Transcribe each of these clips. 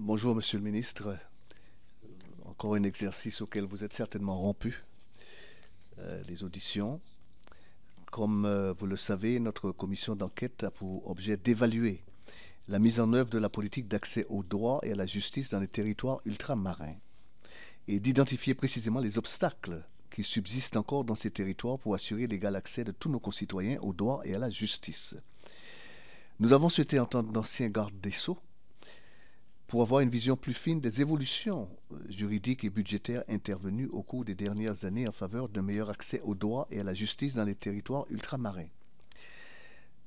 Bonjour, Monsieur le Ministre. Encore un exercice auquel vous êtes certainement rompu, les auditions. Comme vous le savez, notre commission d'enquête a pour objet d'évaluer la mise en œuvre de la politique d'accès au droit et à la justice dans les territoires ultramarins et d'identifier précisément les obstacles qui subsistent encore dans ces territoires pour assurer l'égal accès de tous nos concitoyens au droit et à la justice. Nous avons souhaité entendre l'ancien garde des Sceaux pour avoir une vision plus fine des évolutions juridiques et budgétaires intervenues au cours des dernières années en faveur d'un meilleur accès au droit et à la justice dans les territoires ultramarins.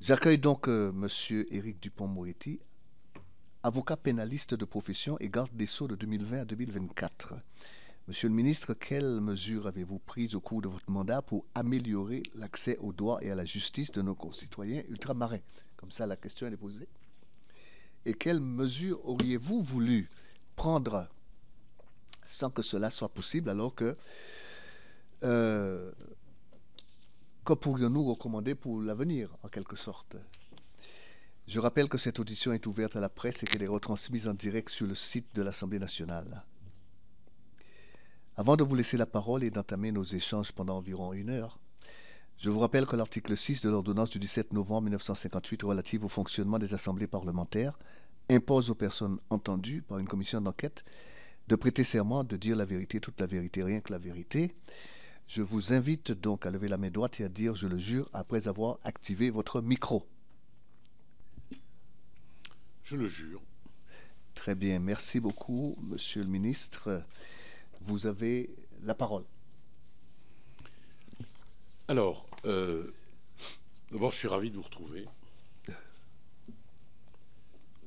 J'accueille donc M. Éric Dupond-Moretti, avocat pénaliste de profession et garde des Sceaux de 2020 à 2024. Monsieur le ministre, quelles mesures avez-vous prises au cours de votre mandat pour améliorer l'accès au droit et à la justice de nos concitoyens ultramarins? Comme ça, la question est posée. Et quelles mesures auriez-vous voulu prendre sans que cela soit possible, alors que pourrions-nous recommander pour l'avenir, en quelque sorte? Je rappelle que cette audition est ouverte à la presse et qu'elle est retransmise en direct sur le site de l'Assemblée nationale. Avant de vous laisser la parole et d'entamer nos échanges pendant environ 1 heure, je vous rappelle que l'article 6 de l'ordonnance du 17 novembre 1958 relative au fonctionnement des assemblées parlementaires impose aux personnes entendues par une commission d'enquête de prêter serment, de dire la vérité, toute la vérité, rien que la vérité. Je vous invite donc à lever la main droite et à dire « je le jure » après avoir activé votre micro. Je le jure. Très bien, merci beaucoup, Monsieur le Ministre. Vous avez la parole. Alors, d'abord, je suis ravi de vous retrouver.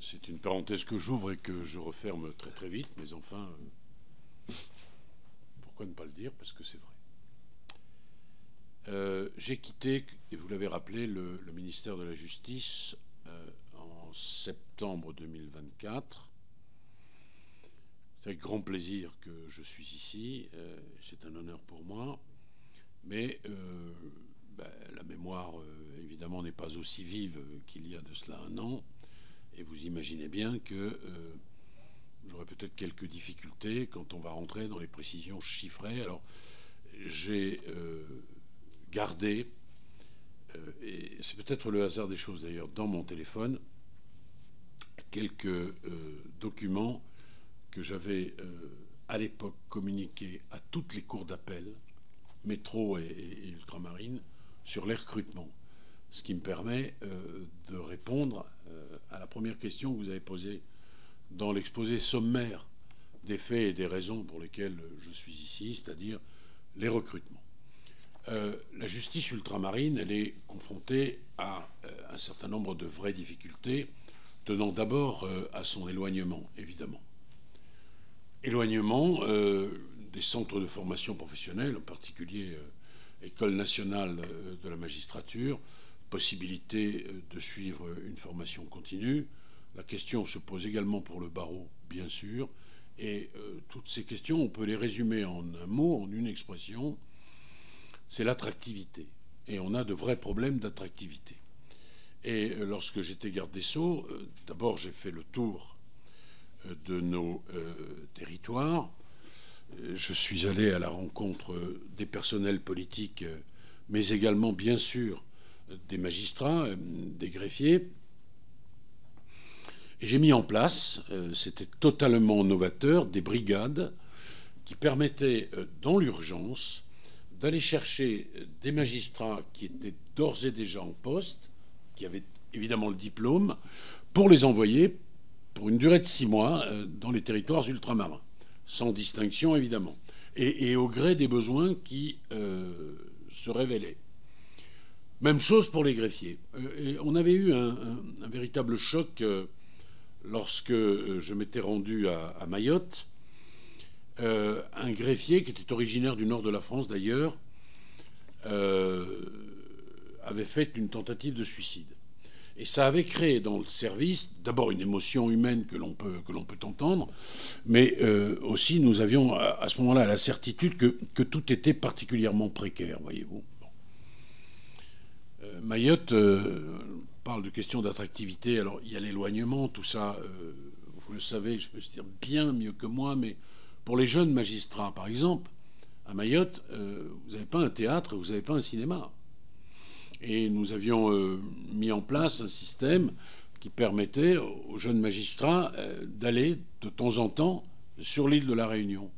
C'est une parenthèse que j'ouvre et que je referme très très vite, mais enfin, pourquoi ne pas le dire, parce que c'est vrai. J'ai quitté, et vous l'avez rappelé, le ministère de la Justice en septembre 2024. C'est avec grand plaisir que je suis ici. C'est un honneur pour moi. Mais la mémoire, évidemment, n'est pas aussi vive qu'il y a de cela 1 an. Et vous imaginez bien que j'aurai peut-être quelques difficultés quand on va rentrer dans les précisions chiffrées. Alors, j'ai gardé, et c'est peut-être le hasard des choses d'ailleurs, dans mon téléphone, quelques documents que j'avais à l'époque communiqués à toutes les cours d'appel, métro et ultramarine, sur les recrutements. Ce qui me permet de répondre à la première question que vous avez posée dans l'exposé sommaire des faits et des raisons pour lesquelles je suis ici, c'est-à-dire les recrutements. La justice ultramarine, elle est confrontée à un certain nombre de vraies difficultés, tenant d'abord à son éloignement, évidemment. Éloignement des centres de formation professionnelle, en particulier École nationale de la magistrature, possibilité de suivre une formation continue. La question se pose également pour le barreau, bien sûr. Et toutes ces questions, on peut les résumer en un mot, en une expression, c'est l'attractivité. Et on a de vrais problèmes d'attractivité. Et lorsque j'étais garde des Sceaux, d'abord j'ai fait le tour de nos territoires. Je suis allé à la rencontre des personnels politiques, mais également, bien sûr, des magistrats, des greffiers. Et j'ai mis en place, c'était totalement novateur, des brigades qui permettaient, dans l'urgence, d'aller chercher des magistrats qui étaient d'ores et déjà en poste, qui avaient évidemment le diplôme, pour les envoyer pour une durée de 6 mois dans les territoires ultramarins, sans distinction évidemment, et au gré des besoins qui se révélaient. Même chose pour les greffiers. Et on avait eu un véritable choc lorsque je m'étais rendu à Mayotte. Un greffier qui était originaire du nord de la France d'ailleurs avait fait une tentative de suicide. Et ça avait créé dans le service d'abord une émotion humaine que l'on peut entendre, mais aussi nous avions à ce moment-là la certitude que tout était particulièrement précaire, voyez-vous. Mayotte parle de questions d'attractivité. Alors il y a l'éloignement, tout ça, vous le savez, je peux dire bien mieux que moi, mais pour les jeunes magistrats, par exemple, à Mayotte, vous n'avez pas un théâtre, vous n'avez pas un cinéma. Et nous avions mis en place un système qui permettait aux jeunes magistrats d'aller de temps en temps sur l'île de la Réunion.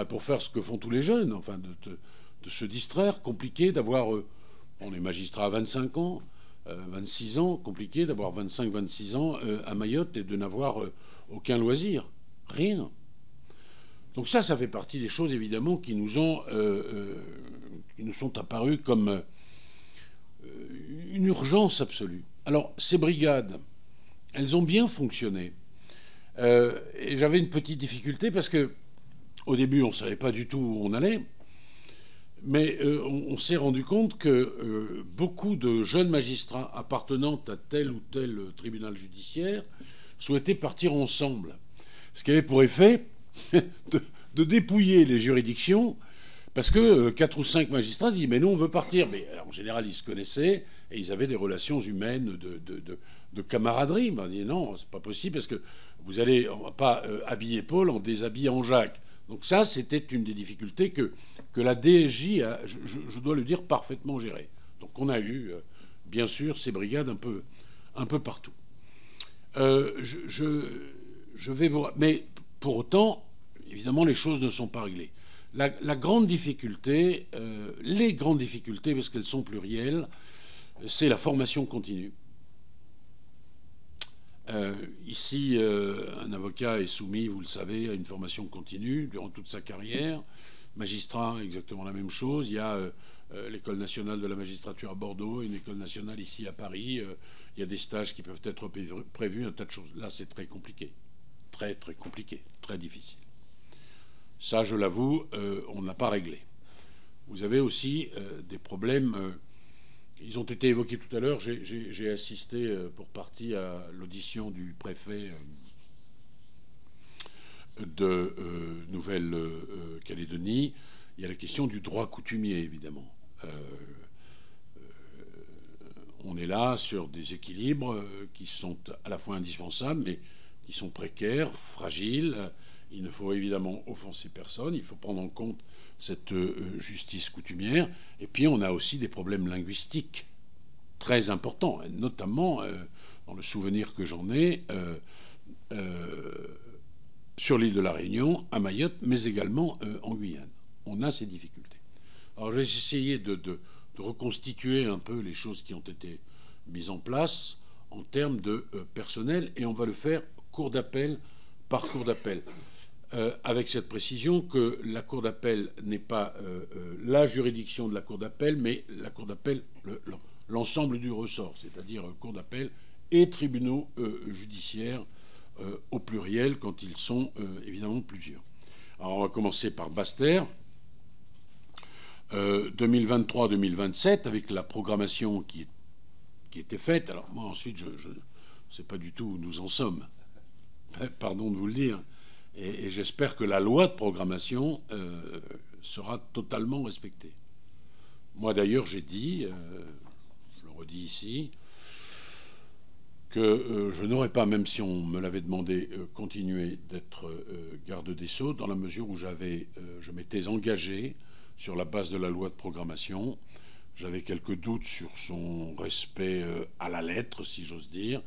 Pour faire ce que font tous les jeunes, enfin de se distraire. Compliqué d'avoir... on est magistrat à 25 ans, 26 ans, compliqué d'avoir 25-26 ans à Mayotte et de n'avoir aucun loisir. Rien. Donc ça fait partie des choses évidemment qui nous sont apparues comme une urgence absolue. Alors ces brigades, elles ont bien fonctionné. Et j'avais une petite difficulté parce que au début on ne savait pas du tout où on allait, mais on s'est rendu compte que beaucoup de jeunes magistrats appartenant à tel ou tel tribunal judiciaire souhaitaient partir ensemble. Ce qui avait pour effet de dépouiller les juridictions, parce que 4 ou 5 magistrats disent « mais nous on veut partir ». Mais en général ils se connaissaient et ils avaient des relations humaines de camaraderie. On dit « non, c'est pas possible parce que vous allez on va pas habiller Paul en déshabillant Jacques ». Donc ça, c'était une des difficultés que la DSJ a, je dois le dire, parfaitement gérée. Donc on a eu, bien sûr, ces brigades un peu partout. Je vais vous... Mais pour autant, évidemment, les choses ne sont pas réglées. La grande difficulté, les grandes difficultés, parce qu'elles sont plurielles, c'est la formation continue. Ici, un avocat est soumis, vous le savez, à une formation continue durant toute sa carrière. Magistrat, exactement la même chose. Il y a l'École nationale de la magistrature à Bordeaux, une école nationale ici à Paris. Il y a des stages qui peuvent être prévus, un tas de choses. Là, c'est très compliqué. Très, très compliqué. Très difficile. Ça, je l'avoue, on n'a pas réglé. Vous avez aussi des problèmes... ils ont été évoqués tout à l'heure. J'ai assisté pour partie à l'audition du préfet de Nouvelle-Calédonie. Il y a la question du droit coutumier, évidemment. On est là sur des équilibres qui sont à la fois indispensables, mais qui sont précaires, fragiles. Il ne faut évidemment offenser personne. Il faut prendre en compte cette justice coutumière. Et puis on a aussi des problèmes linguistiques très importants, notamment dans le souvenir que j'en ai sur l'île de la Réunion, à Mayotte, mais également en Guyane. On a ces difficultés. Alors j'ai essayé de reconstituer un peu les choses qui ont été mises en place en termes de personnel, et on va le faire cour d'appel par cour d'appel. Avec cette précision que la cour d'appel n'est pas la juridiction de la cour d'appel, mais la cour d'appel, l'ensemble du ressort, c'est-à-dire cour d'appel et tribunaux judiciaires au pluriel quand ils sont évidemment plusieurs. Alors on va commencer par Basse-Terre. 2023-2027, avec la programmation qui était faite. Alors moi ensuite, je ne sais pas du tout où nous en sommes. Pardon de vous le dire. Et j'espère que la loi de programmation sera totalement respectée. Moi d'ailleurs j'ai dit, je le redis ici, que je n'aurais pas, même si on me l'avait demandé, continué d'être garde des Sceaux, dans la mesure où je m'étais engagé sur la base de la loi de programmation. J'avais quelques doutes sur son respect à la lettre, si j'ose dire,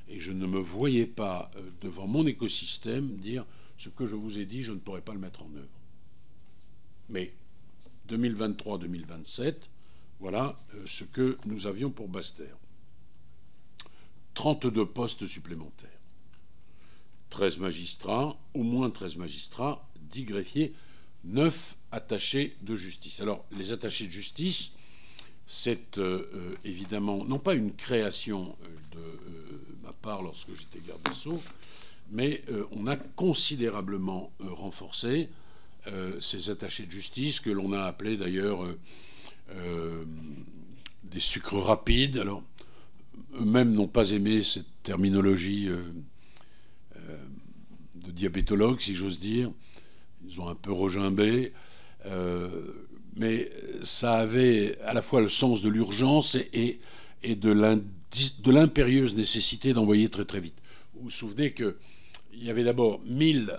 et je ne me voyais pas devant mon écosystème dire ce que je vous ai dit, je ne pourrais pas le mettre en œuvre. Mais 2023-2027, voilà ce que nous avions pour Basse-Terre. 32 postes supplémentaires. 13 magistrats, au moins 13 magistrats, 10 greffiers, 9 attachés de justice. Alors, les attachés de justice, c'est évidemment, non pas une création de ma part lorsque j'étais garde des Sceaux, mais on a considérablement renforcé ces attachés de justice, que l'on a appelés d'ailleurs des sucres rapides. Alors, eux-mêmes n'ont pas aimé cette terminologie de diabétologue, si j'ose dire. Ils ont un peu regimbé. Mais ça avait à la fois le sens de l'urgence et de l'impérieuse nécessité d'envoyer très très vite. Vous vous souvenez qu'il il y avait d'abord 1000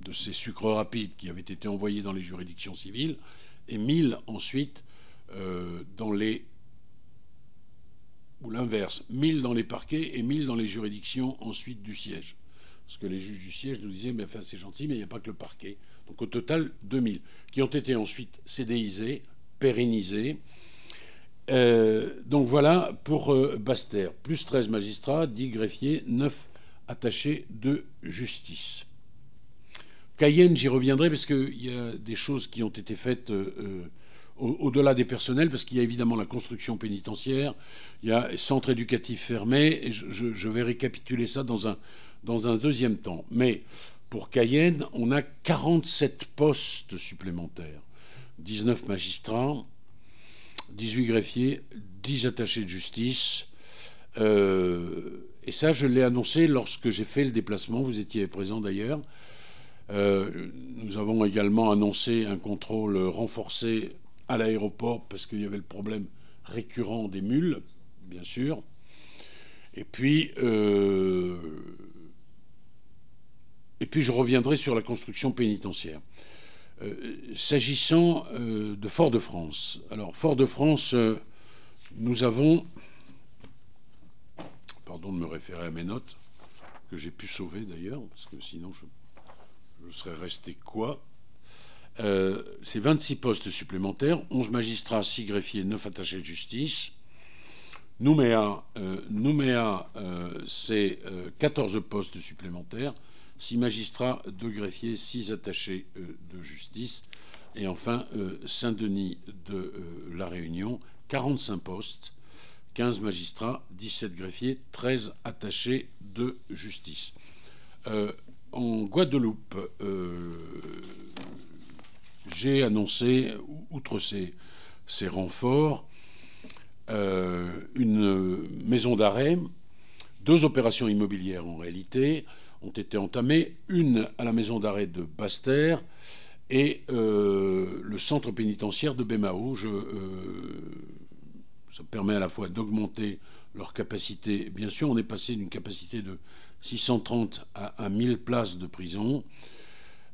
de ces sucres rapides qui avaient été envoyés dans les juridictions civiles et 1000 ensuite dans les... ou l'inverse, 1000 dans les parquets et 1000 dans les juridictions ensuite du siège. Parce que les juges du siège nous disaient, mais enfin c'est gentil, mais il n'y a pas que le parquet. Donc au total, 2000, qui ont été ensuite CDisés, pérennisés. Donc voilà pour Basse-Terre. Plus 13 magistrats, 10 greffiers, 9 attachés de justice. Cayenne, j'y reviendrai parce qu'il y a des choses qui ont été faites au-delà des personnels, parce qu'il y a évidemment la construction pénitentiaire, il y a centre éducatif fermé, et je vais récapituler ça dans un deuxième temps. Mais pour Cayenne, on a 47 postes supplémentaires, 19 magistrats, 18 greffiers, 10 attachés de justice. Et ça, je l'ai annoncé lorsque j'ai fait le déplacement, vous étiez présent d'ailleurs. Nous avons également annoncé un contrôle renforcé à l'aéroport parce qu'il y avait le problème récurrent des mules, bien sûr. Et puis je reviendrai sur la construction pénitentiaire. S'agissant de Fort-de-France. Alors, Fort-de-France, nous avons... Pardon de me référer à mes notes, que j'ai pu sauver d'ailleurs, parce que sinon je serais resté quoi. C'est 26 postes supplémentaires, 11 magistrats, 6 greffiers, 9 attachés de justice. Nouméa, c'est 14 postes supplémentaires, 6 magistrats, 2 greffiers, 6 attachés de justice. Et enfin, Saint-Denis de La Réunion, 45 postes, 15 magistrats, 17 greffiers, 13 attachés de justice. En Guadeloupe, j'ai annoncé, outre ces renforts, une maison d'arrêt. 2 opérations immobilières en réalité ont été entamées, une à la maison d'arrêt de Basse-Terre et le centre pénitentiaire de Baie-Mahault. Ça permet à la fois d'augmenter leur capacité. Bien sûr, on est passé d'une capacité de 630 à 1000 places de prison,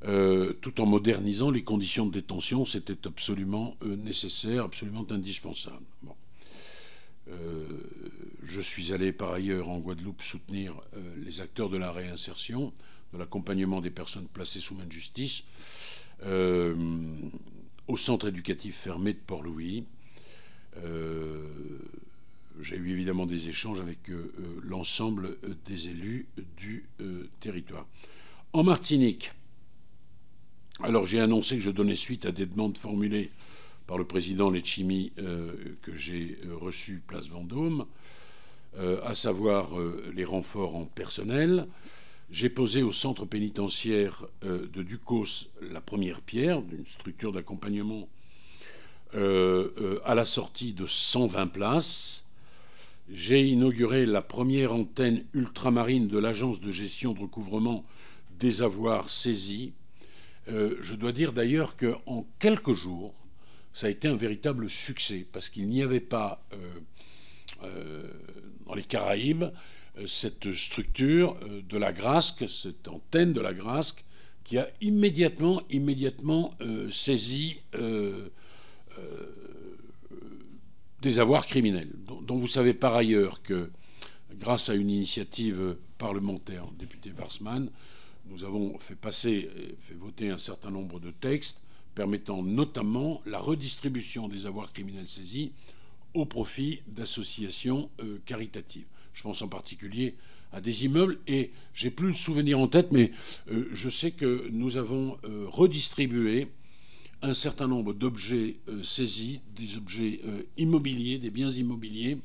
tout en modernisant les conditions de détention. C'était absolument nécessaire, absolument indispensable. Bon. Je suis allé par ailleurs en Guadeloupe soutenir les acteurs de la réinsertion, de l'accompagnement des personnes placées sous main de justice, au centre éducatif fermé de Port-Louis. J'ai eu évidemment des échanges avec l'ensemble des élus du territoire. En Martinique, alors j'ai annoncé que je donnais suite à des demandes formulées par le président Letchimy que j'ai reçu place Vendôme, à savoir les renforts en personnel. J'ai posé au centre pénitentiaire de Ducos la première pierre d'une structure d'accompagnement à la sortie de 120 places. J'ai inauguré la première antenne ultramarine de l'agence de gestion de recouvrement des avoirs saisis. Je dois dire d'ailleurs qu'en quelques jours, ça a été un véritable succès, parce qu'il n'y avait pas dans les Caraïbes cette structure de la Grasc, cette antenne de la Grasc, qui a immédiatement saisi des avoirs criminels, dont vous savez par ailleurs que, grâce à une initiative parlementaire, le député Warsmann, nous avons fait voter un certain nombre de textes permettant notamment la redistribution des avoirs criminels saisis au profit d'associations caritatives. Je pense en particulier à des immeubles, et j'ai plus le souvenir en tête, mais je sais que nous avons redistribué un certain nombre d'objets saisis, des objets immobiliers, des biens immobiliers.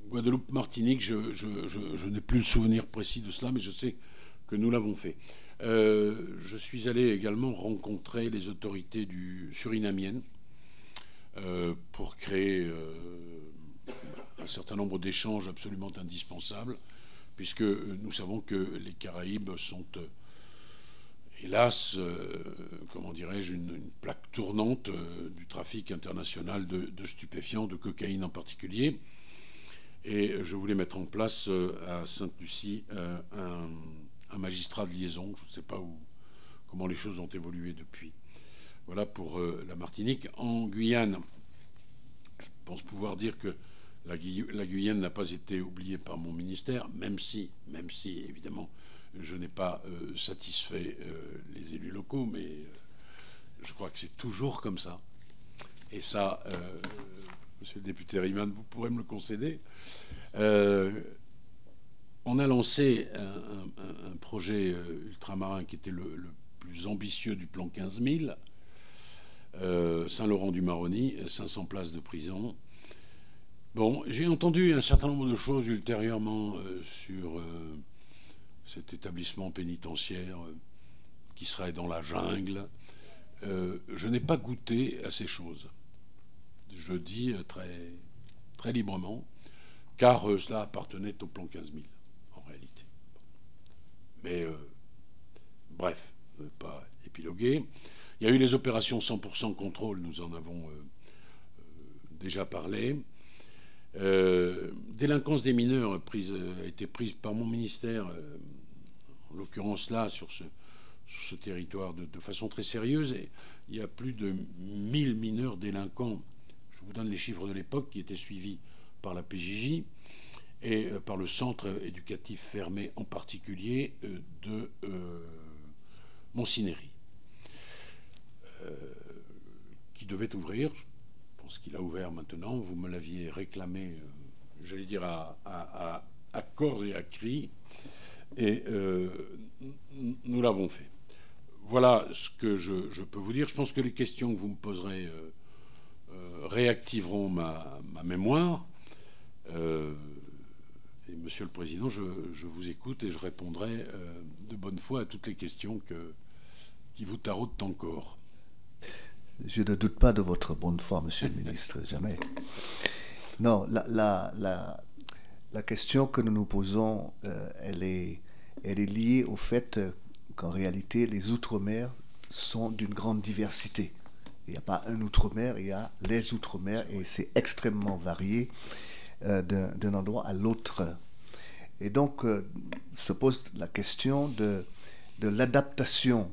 Guadeloupe, Martinique, je n'ai plus le souvenir précis de cela, mais je sais que nous l'avons fait. Je suis allé également rencontrer les autorités surinamiennes pour créer un certain nombre d'échanges absolument indispensables, puisque nous savons que les Caraïbes sont... hélas, comment dirais-je, une plaque tournante du trafic international de stupéfiants, de cocaïne en particulier. Et je voulais mettre en place à Sainte-Lucie un magistrat de liaison. Je ne sais pas comment les choses ont évolué depuis. Voilà pour la Martinique. En Guyane, je pense pouvoir dire que la Guyane n'a pas été oubliée par mon ministère, même si évidemment, je n'ai pas satisfait les élus locaux, mais je crois que c'est toujours comme ça. Et ça, monsieur le député Riemann, vous pourrez me le concéder. On a lancé un projet ultramarin qui était le plus ambitieux du plan 15 000, Saint-Laurent-du-Maroni, 500 places de prison. Bon, j'ai entendu un certain nombre de choses ultérieurement sur cet établissement pénitentiaire qui serait dans la jungle. Je n'ai pas goûté à ces choses. Je le dis très librement, car cela appartenait au plan 15 000, en réalité. Mais, bref, je ne vais pas épiloguer. Il y a eu les opérations 100% contrôle, nous en avons déjà parlé. Délinquance des mineurs a été prise par mon ministère, en l'occurrence là, sur ce territoire, de façon très sérieuse. Et il y a plus de 1000 mineurs délinquants, je vous donne les chiffres de l'époque, qui étaient suivis par la PJJ et par le centre éducatif fermé en particulier de Montsinéry, qui devait ouvrir. Je pense qu'il a ouvert maintenant. Vous me l'aviez réclamé, j'allais dire à corps et à cri, et nous l'avons fait. Voilà ce que je peux vous dire. Je pense que les questions que vous me poserez réactiveront ma mémoire. Et Monsieur le Président, je vous écoute et je répondrai de bonne foi à toutes les questions qui vous taraudent encore. Je ne doute pas de votre bonne foi, Monsieur le Ministre, jamais. Non, la question que nous nous posons, elle est liée au fait qu'en réalité, les Outre-mer sont d'une grande diversité. Il n'y a pas un Outre-mer, il y a les Outre-mer, et c'est extrêmement varié d'un endroit à l'autre. Et donc, se pose la question de l'adaptation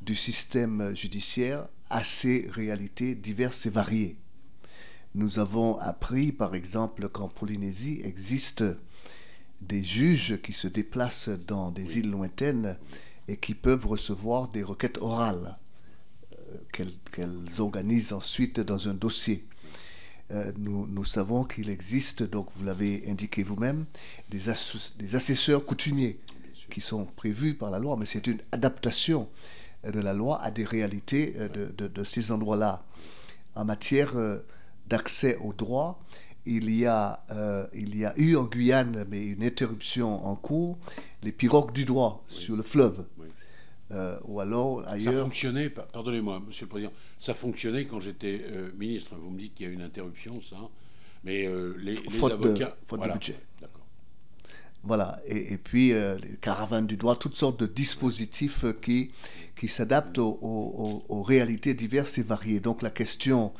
du système judiciaire à ces réalités diverses et variées. Nous avons appris, par exemple, qu'en Polynésie existe des juges qui se déplacent dans des îles lointaines et qui peuvent recevoir des requêtes orales qu'elles organisent ensuite dans un dossier. Nous savons qu'il existe, donc vous l'avez indiqué vous-même, des assesseurs coutumiers qui sont prévus par la loi, mais c'est une adaptation de la loi à des réalités de ces endroits-là. En matière d'accès au droit, il y a eu en Guyane, mais une interruption en cours, les pirogues du droit sur le fleuve. Ou alors ailleurs. Ça fonctionnait, pardonnez-moi, Monsieur le Président, ça fonctionnait quand j'étais ministre. Vous me dites qu'il y a une interruption, ça, mais les avocats. Faute voilà. de budget. D'accord. Voilà, et puis les caravanes du droit, toutes sortes de dispositifs qui s'adaptent aux réalités diverses et variées. Donc la question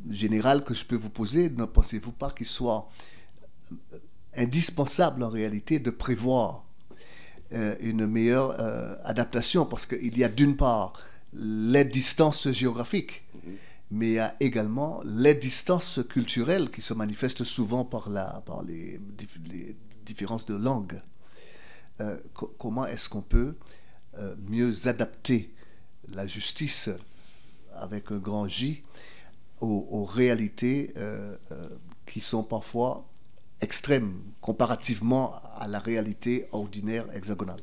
générale que je peux vous poser, ne pensez-vous pas qu'il soit indispensable en réalité de prévoir une meilleure adaptation, parce qu'il y a d'une part les distances géographiques, mais il y a également les distances culturelles qui se manifestent souvent par les différences de langue. Comment est-ce qu'on peut mieux adapter la justice avec un grand J aux réalités qui sont parfois extrêmes comparativement à la réalité ordinaire hexagonale?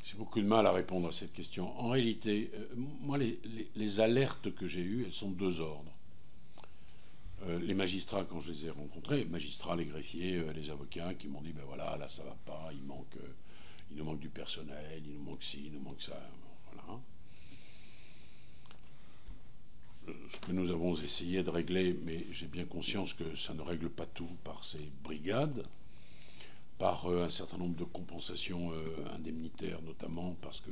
J'ai beaucoup de mal à répondre à cette question. En réalité, moi, les alertes que j'ai eues, elles sont de deux ordres. Les magistrats, quand je les ai rencontrés, les magistrats, les greffiers, les avocats, qui m'ont dit, ben voilà, là ça va pas, il nous manque du personnel, il nous manque ci, il nous manque ça, voilà. Ce que nous avons essayé de régler, mais j'ai bien conscience que ça ne règle pas tout par ces brigades, par un certain nombre de compensations indemnitaires notamment, parce que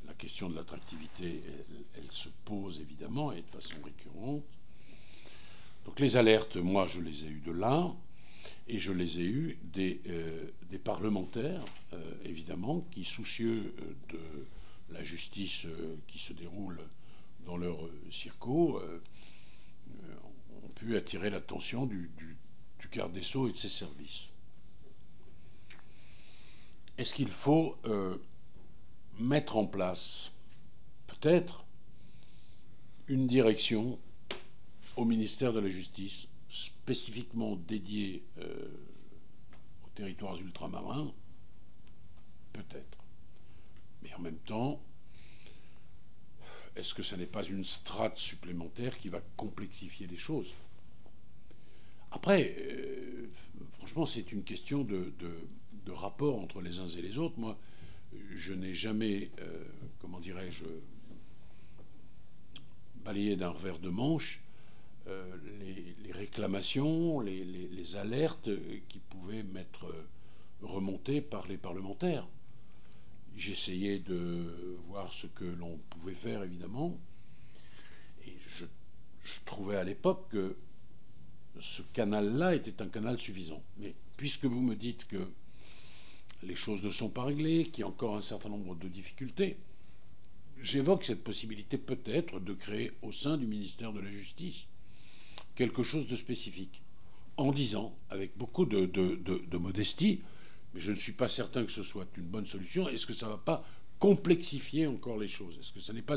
la question de l'attractivité, elle se pose évidemment et de façon récurrente. Donc les alertes, moi, je les ai eues de là, et je les ai eues des parlementaires, évidemment, qui, soucieux de la justice qui se déroule dans leur circo, ont pu attirer l'attention du garde des Sceaux et de ses services. Est-ce qu'il faut mettre en place, peut-être, une direction au ministère de la Justice spécifiquement dédiée aux territoires ultramarins? Peut-être. Mais en même temps, est-ce que ça n'est pas une strate supplémentaire qui va complexifier les choses? Après, franchement, c'est une question de rapport entre les uns et les autres. Moi, je n'ai jamais, comment dirais-je, balayé d'un revers de manche les réclamations, les alertes qui pouvaient m'être remontées par les parlementaires. J'essayais de voir ce que l'on pouvait faire, évidemment, et je trouvais à l'époque que ce canal-là était un canal suffisant. Mais puisque vous me dites que les choses ne sont pas réglées, qu'il y a encore un certain nombre de difficultés, j'évoque cette possibilité peut-être de créer au sein du ministère de la Justice quelque chose de spécifique, en disant, avec beaucoup de modestie, mais je ne suis pas certain que ce soit une bonne solution, est-ce que ça ne va pas complexifier encore les choses? Est-ce que ça n'est pas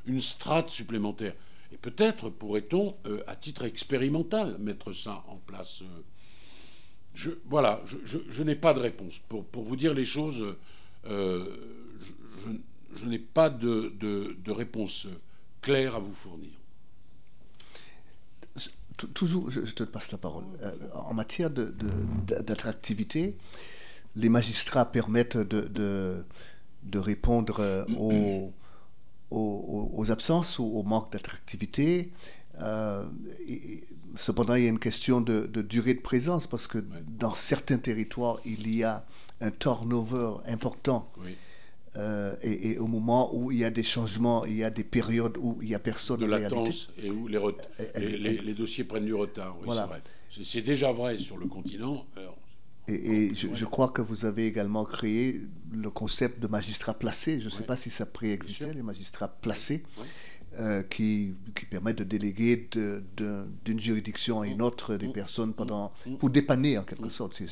une strate supplémentaire? Et peut-être pourrait-on, à titre expérimental, mettre ça en place. Voilà, je n'ai pas de réponse. Pour vous dire les choses, je n'ai pas de réponse claire à vous fournir. Toujours, je te passe la parole. En matière d'attractivité, les magistrats permettent de répondre aux absences ou au manque d'attractivité. Cependant, il y a une question de durée de présence, parce que dans certains territoires, il y a un turnover important. Oui. Et au moment où il y a des changements, il y a des périodes où il n'y a personne de latence et où les dossiers prennent du retard. Oui, voilà. C'est vrai. C'est déjà vrai sur le continent. Alors, je crois que vous avez également créé le concept de magistrat placé. Je ne sais pas si ça préexistait, les magistrats placés, qui permettent de déléguer d'une juridiction à une autre des personnes pour dépanner en quelque sorte.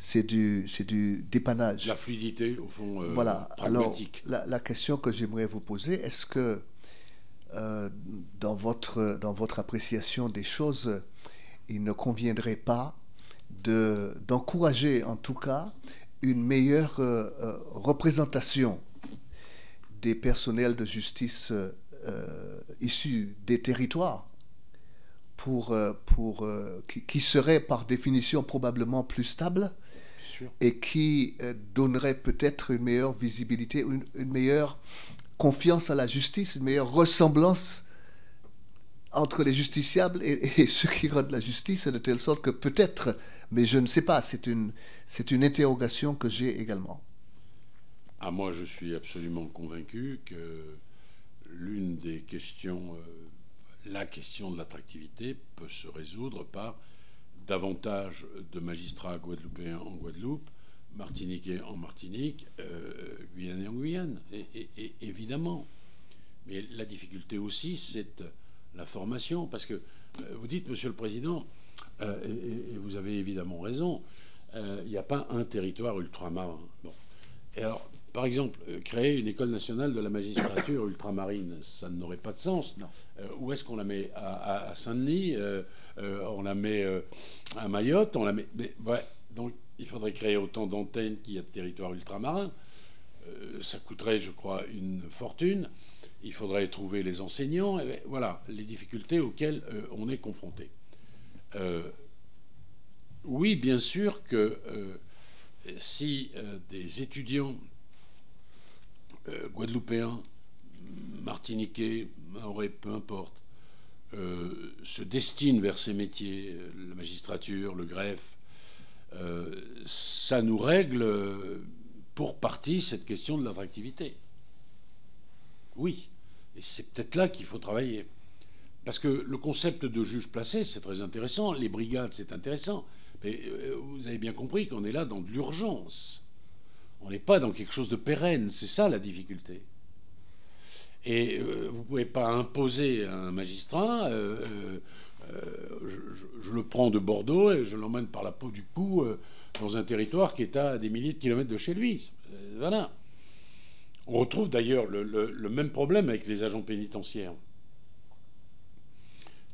C'est du dépannage. La fluidité, au fond, voilà. pragmatique. Alors, la question que j'aimerais vous poser, est-ce que dans votre appréciation des choses, il ne conviendrait pas d'encourager en tout cas une meilleure représentation des personnels de justice issus des territoires qui seraient par définition probablement plus stables et qui donnerait peut-être une meilleure visibilité, une meilleure confiance à la justice, une meilleure ressemblance entre les justiciables et ceux qui rendent la justice, de telle sorte que peut-être, mais je ne sais pas, c'est une interrogation que j'ai également. Moi, je suis absolument convaincu que l'une des questions, la question de l'attractivité peut se résoudre par davantage de magistrats guadeloupéens en Guadeloupe, martiniquais en Martinique, guyanais en Guyane, et évidemment. Mais la difficulté aussi, c'est la formation, parce que vous dites, Monsieur le Président, et vous avez évidemment raison, il n'y a pas un territoire ultramarin. Bon. Et alors, par exemple, créer une école nationale de la magistrature ultramarine, ça n'aurait pas de sens. Non. Où est-ce qu'on la met? À Saint-Denis, on la met à Mayotte, on la met. Mais, ouais, donc il faudrait créer autant d'antennes qu'il y a de territoires ultramarins. Ça coûterait, je crois, une fortune. Il faudrait trouver les enseignants. Et voilà les difficultés auxquelles on est confronté. Oui, bien sûr que si des étudiants guadeloupéens, martiniquais, mahorais, peu importe, se destinent vers ces métiers, la magistrature, le greffe, ça nous règle pour partie cette question de l'attractivité. Oui, et c'est peut-être là qu'il faut travailler. Parce que le concept de juge placé, c'est très intéressant. Les brigades, c'est intéressant. Mais vous avez bien compris qu'on est là dans de l'urgence. On n'est pas dans quelque chose de pérenne. C'est ça la difficulté. Et vous ne pouvez pas imposer à un magistrat, je le prends de Bordeaux et je l'emmène par la peau du cou dans un territoire qui est à des milliers de kilomètres de chez lui. Voilà. On retrouve d'ailleurs le même problème avec les agents pénitentiaires,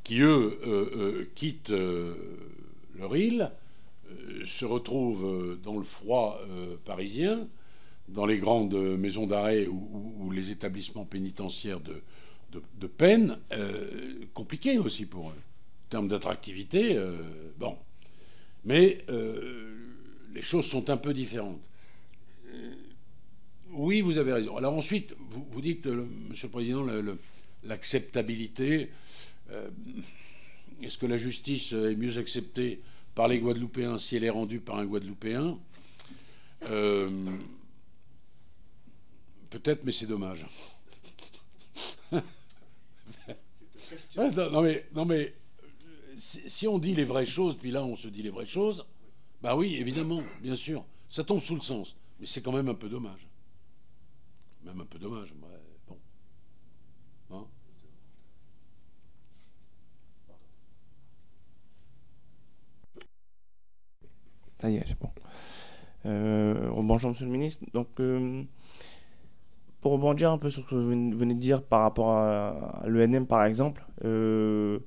qui, eux, quittent leur île, se retrouvent dans le froid parisien, dans les grandes maisons d'arrêt ou les établissements pénitentiaires de peine, compliqué aussi pour eux. En termes d'attractivité, bon. Mais les choses sont un peu différentes. Oui, vous avez raison. Alors ensuite, vous dites, Monsieur le Président, l'acceptabilité. Est-ce que la justice est mieux acceptée par les Guadeloupéens si elle est rendue par un Guadeloupéen? Peut-être, mais c'est dommage. Non mais si on dit les vraies choses, puis là on se dit les vraies choses, bah oui, évidemment, bien sûr, ça tombe sous le sens, mais c'est quand même un peu dommage. Même un peu dommage, ouais, bon. Hein? Ça y est, c'est bon. Bonjour Monsieur le Ministre. Donc, pour rebondir un peu sur ce que vous venez de dire par rapport à l'ENM par exemple, on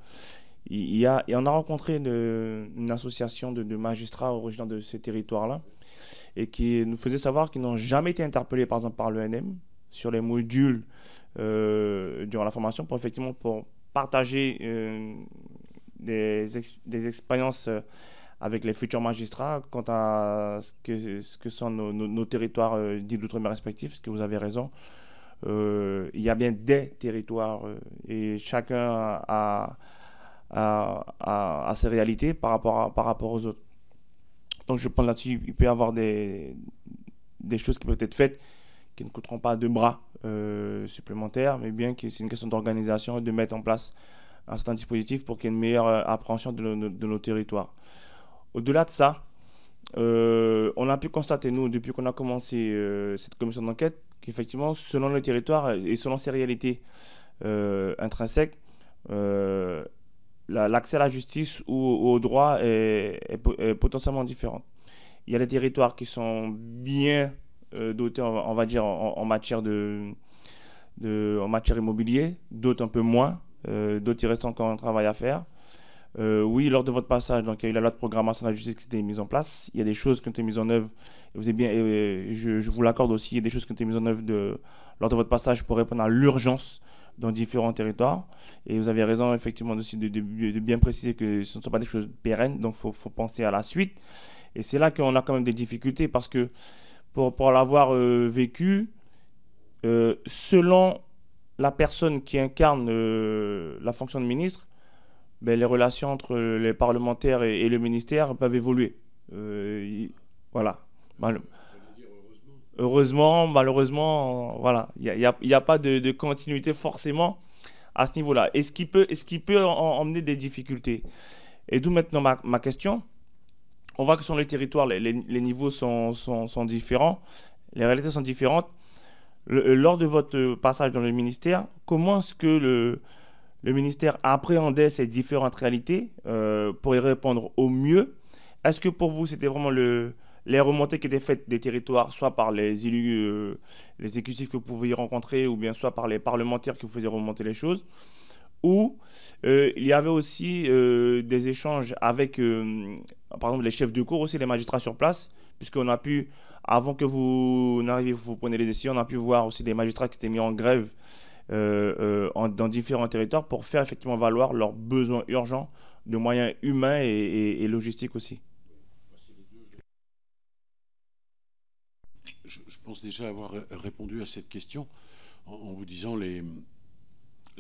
a rencontré une association de magistrats originaires de ces territoires-là et qui nous faisait savoir qu'ils n'ont jamais été interpellés par exemple par l'ENM sur les modules durant la formation pour partager des expériences avec les futurs magistrats quant à ce que sont nos territoires dits d'outre-mer respectifs, parce que vous avez raison. Il y a bien des territoires et chacun a ses réalités par rapport aux autres. Donc je pense là-dessus, il peut y avoir des choses qui peuvent être faites qui ne coûteront pas 2 bras supplémentaires, mais bien que c'est une question d'organisation et de mettre en place un certain dispositif pour qu'il y ait une meilleure appréhension de nos territoires. Au-delà de ça, on a pu constater, nous, depuis qu'on a commencé cette commission d'enquête, qu'effectivement, selon le territoire et selon ses réalités intrinsèques, l'accès à la justice ou au droit est potentiellement différent. Il y a des territoires qui sont bien dotés, on va dire, en matière en matière immobilier, d'autres un peu moins, d'autres il reste encore un travail à faire. Oui, lors de votre passage, donc il y a eu la loi de programmation de la justice qui a été mise en place. Il y a des choses qui ont été mises en œuvre. Vous avez bien, je vous l'accorde aussi, il y a des choses qui ont été mises en œuvre lors de votre passage pour répondre à l'urgence dans différents territoires. Et vous avez raison, effectivement, aussi de bien préciser que ce ne sont pas des choses pérennes, donc il faut penser à la suite. Et c'est là qu'on a quand même des difficultés parce que pour l'avoir vécu, selon la personne qui incarne la fonction de ministre, les relations entre les parlementaires et le ministère peuvent évoluer. Voilà. Heureusement, malheureusement, voilà. Il n'y a pas de continuité forcément à ce niveau-là. Et ce qui peut emmener des difficultés. Et d'où maintenant ma question. On voit que sur les territoires, les niveaux sont différents. Les réalités sont différentes. Lors de votre passage dans le ministère, comment est-ce que le ministère appréhendait ces différentes réalités pour y répondre au mieux? Est-ce que pour vous, c'était vraiment les remontées qui étaient faites des territoires, soit par les élus, les exécutifs que vous pouviez rencontrer, ou bien soit par les parlementaires qui vous faisaient remonter les choses? Ou il y avait aussi des échanges avec, par exemple, les chefs de cour, aussi les magistrats sur place, puisqu'on a pu, avant que vous n'arriviez, vous preniez les décisions, on a pu voir aussi des magistrats qui s'étaient mis en grève dans différents territoires pour faire effectivement valoir leurs besoins urgents de moyens humains et logistiques aussi. Je pense déjà avoir répondu à cette question en vous disant les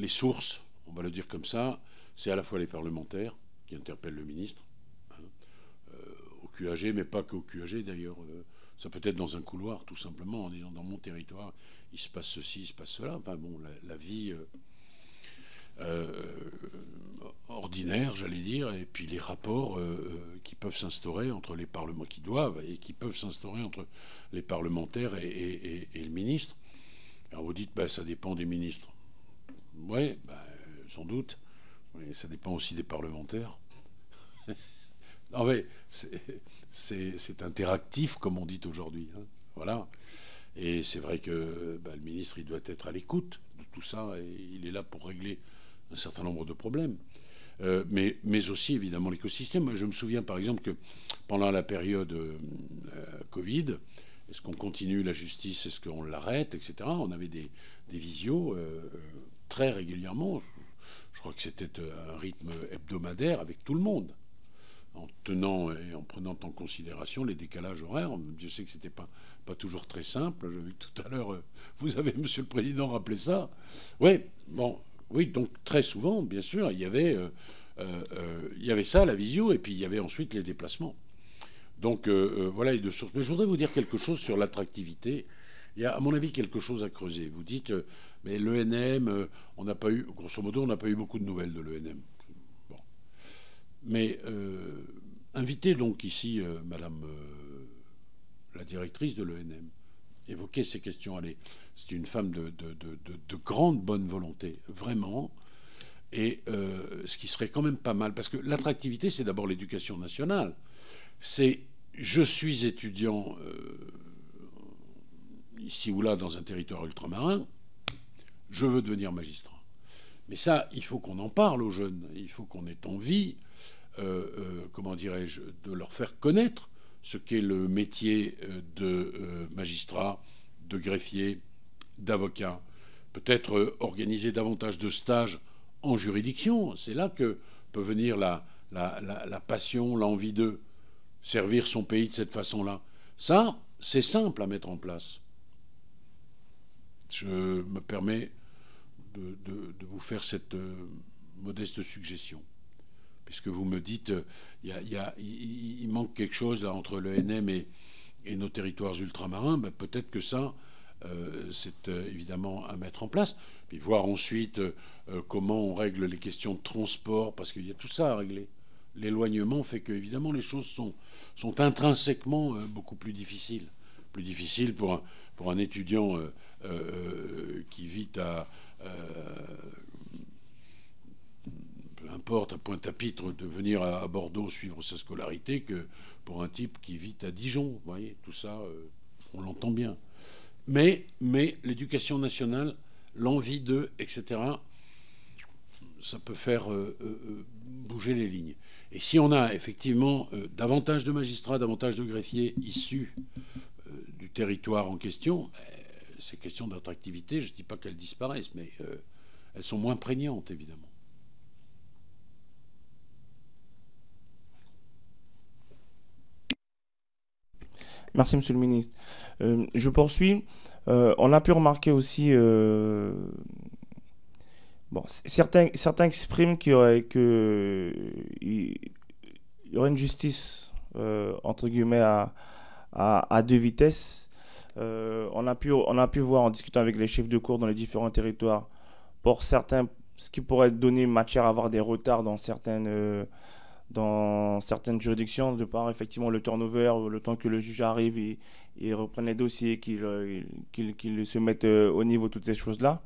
sources, on va le dire comme ça, c'est à la fois les parlementaires qui interpellent le ministre, au QAG, mais pas qu'au QAG d'ailleurs. Ça peut être dans un couloir, tout simplement, en disant dans mon territoire, il se passe ceci, il se passe cela. Enfin bon, la vie. ordinaires, j'allais dire, et puis les rapports qui peuvent s'instaurer entre les parlements, qui doivent et qui peuvent s'instaurer entre les parlementaires et le ministre. Alors vous dites, ça dépend des ministres. Oui, sans doute. Mais ça dépend aussi des parlementaires. Non mais c'est interactif, comme on dit aujourd'hui. Hein. Voilà. Et c'est vrai que le ministre, il doit être à l'écoute de tout ça, et il est là pour régler un certain nombre de problèmes. Mais aussi, évidemment, l'écosystème. Moi, je me souviens, par exemple, que pendant la période Covid, est-ce qu'on continue la justice, est-ce qu'on l'arrête, etc. On avait des visios très régulièrement. Je crois que c'était un rythme hebdomadaire avec tout le monde, en tenant et en prenant en considération les décalages horaires. Je sais que c'était pas toujours très simple. J'ai vu tout à l'heure, vous avez, Monsieur le Président, rappelé ça. Oui, bon, oui, donc très souvent, bien sûr, il y avait ça, la visio, et puis il y avait ensuite les déplacements. Donc voilà les deux sources. Mais je voudrais vous dire quelque chose sur l'attractivité. Il y a, à mon avis, quelque chose à creuser. Vous dites, mais l'ENM, on n'a pas eu, grosso modo, on n'a pas eu beaucoup de nouvelles de l'ENM. Bon. Mais invitez donc ici Madame la directrice de l'ENM, évoquer ces questions. C'est une femme de grande bonne volonté, vraiment. Et ce qui serait quand même pas mal, parce que l'attractivité, c'est d'abord l'éducation nationale. C'est je suis étudiant ici ou là dans un territoire ultramarin, je veux devenir magistrat. Mais ça, il faut qu'on en parle aux jeunes, il faut qu'on ait envie, comment dirais-je, de leur faire connaître ce qu'est le métier de magistrat, de greffier, d'avocat. Peut-être organiser davantage de stages en juridiction. C'est là que peut venir la passion, l'envie de servir son pays de cette façon-là. Ça, c'est simple à mettre en place. Je me permets de vous faire cette modeste suggestion. Puisque vous me dites, il manque quelque chose là, entre l'ENM et nos territoires ultramarins, peut-être que ça, c'est évidemment à mettre en place. Puis voir ensuite comment on règle les questions de transport, parce qu'il y a tout ça à régler. L'éloignement fait que, évidemment, les choses sont intrinsèquement beaucoup plus difficiles. Plus difficiles pour un étudiant qui vit à peu importe, à Pointe-à-Pitre, de venir à Bordeaux suivre sa scolarité, que pour un type qui vit à Dijon. Vous voyez, tout ça, on l'entend bien. Mais l'éducation nationale, l'envie d'eux, etc., ça peut faire bouger les lignes. Et si on a effectivement davantage de magistrats, davantage de greffiers issus du territoire en question, ces questions d'attractivité, je ne dis pas qu'elles disparaissent, mais elles sont moins prégnantes, évidemment. Merci, Monsieur le Ministre. Je poursuis. On a pu remarquer aussi, certains expriment qu'il y aurait une justice entre guillemets à deux vitesses. On a pu voir en discutant avec les chefs de cour dans les différents territoires, pour certains, ce qui pourrait donner matière à avoir des retards dans certaines juridictions, de par effectivement le turnover, le temps que le juge arrive et reprenne les dossiers, qu'il se mette au niveau, toutes ces choses-là.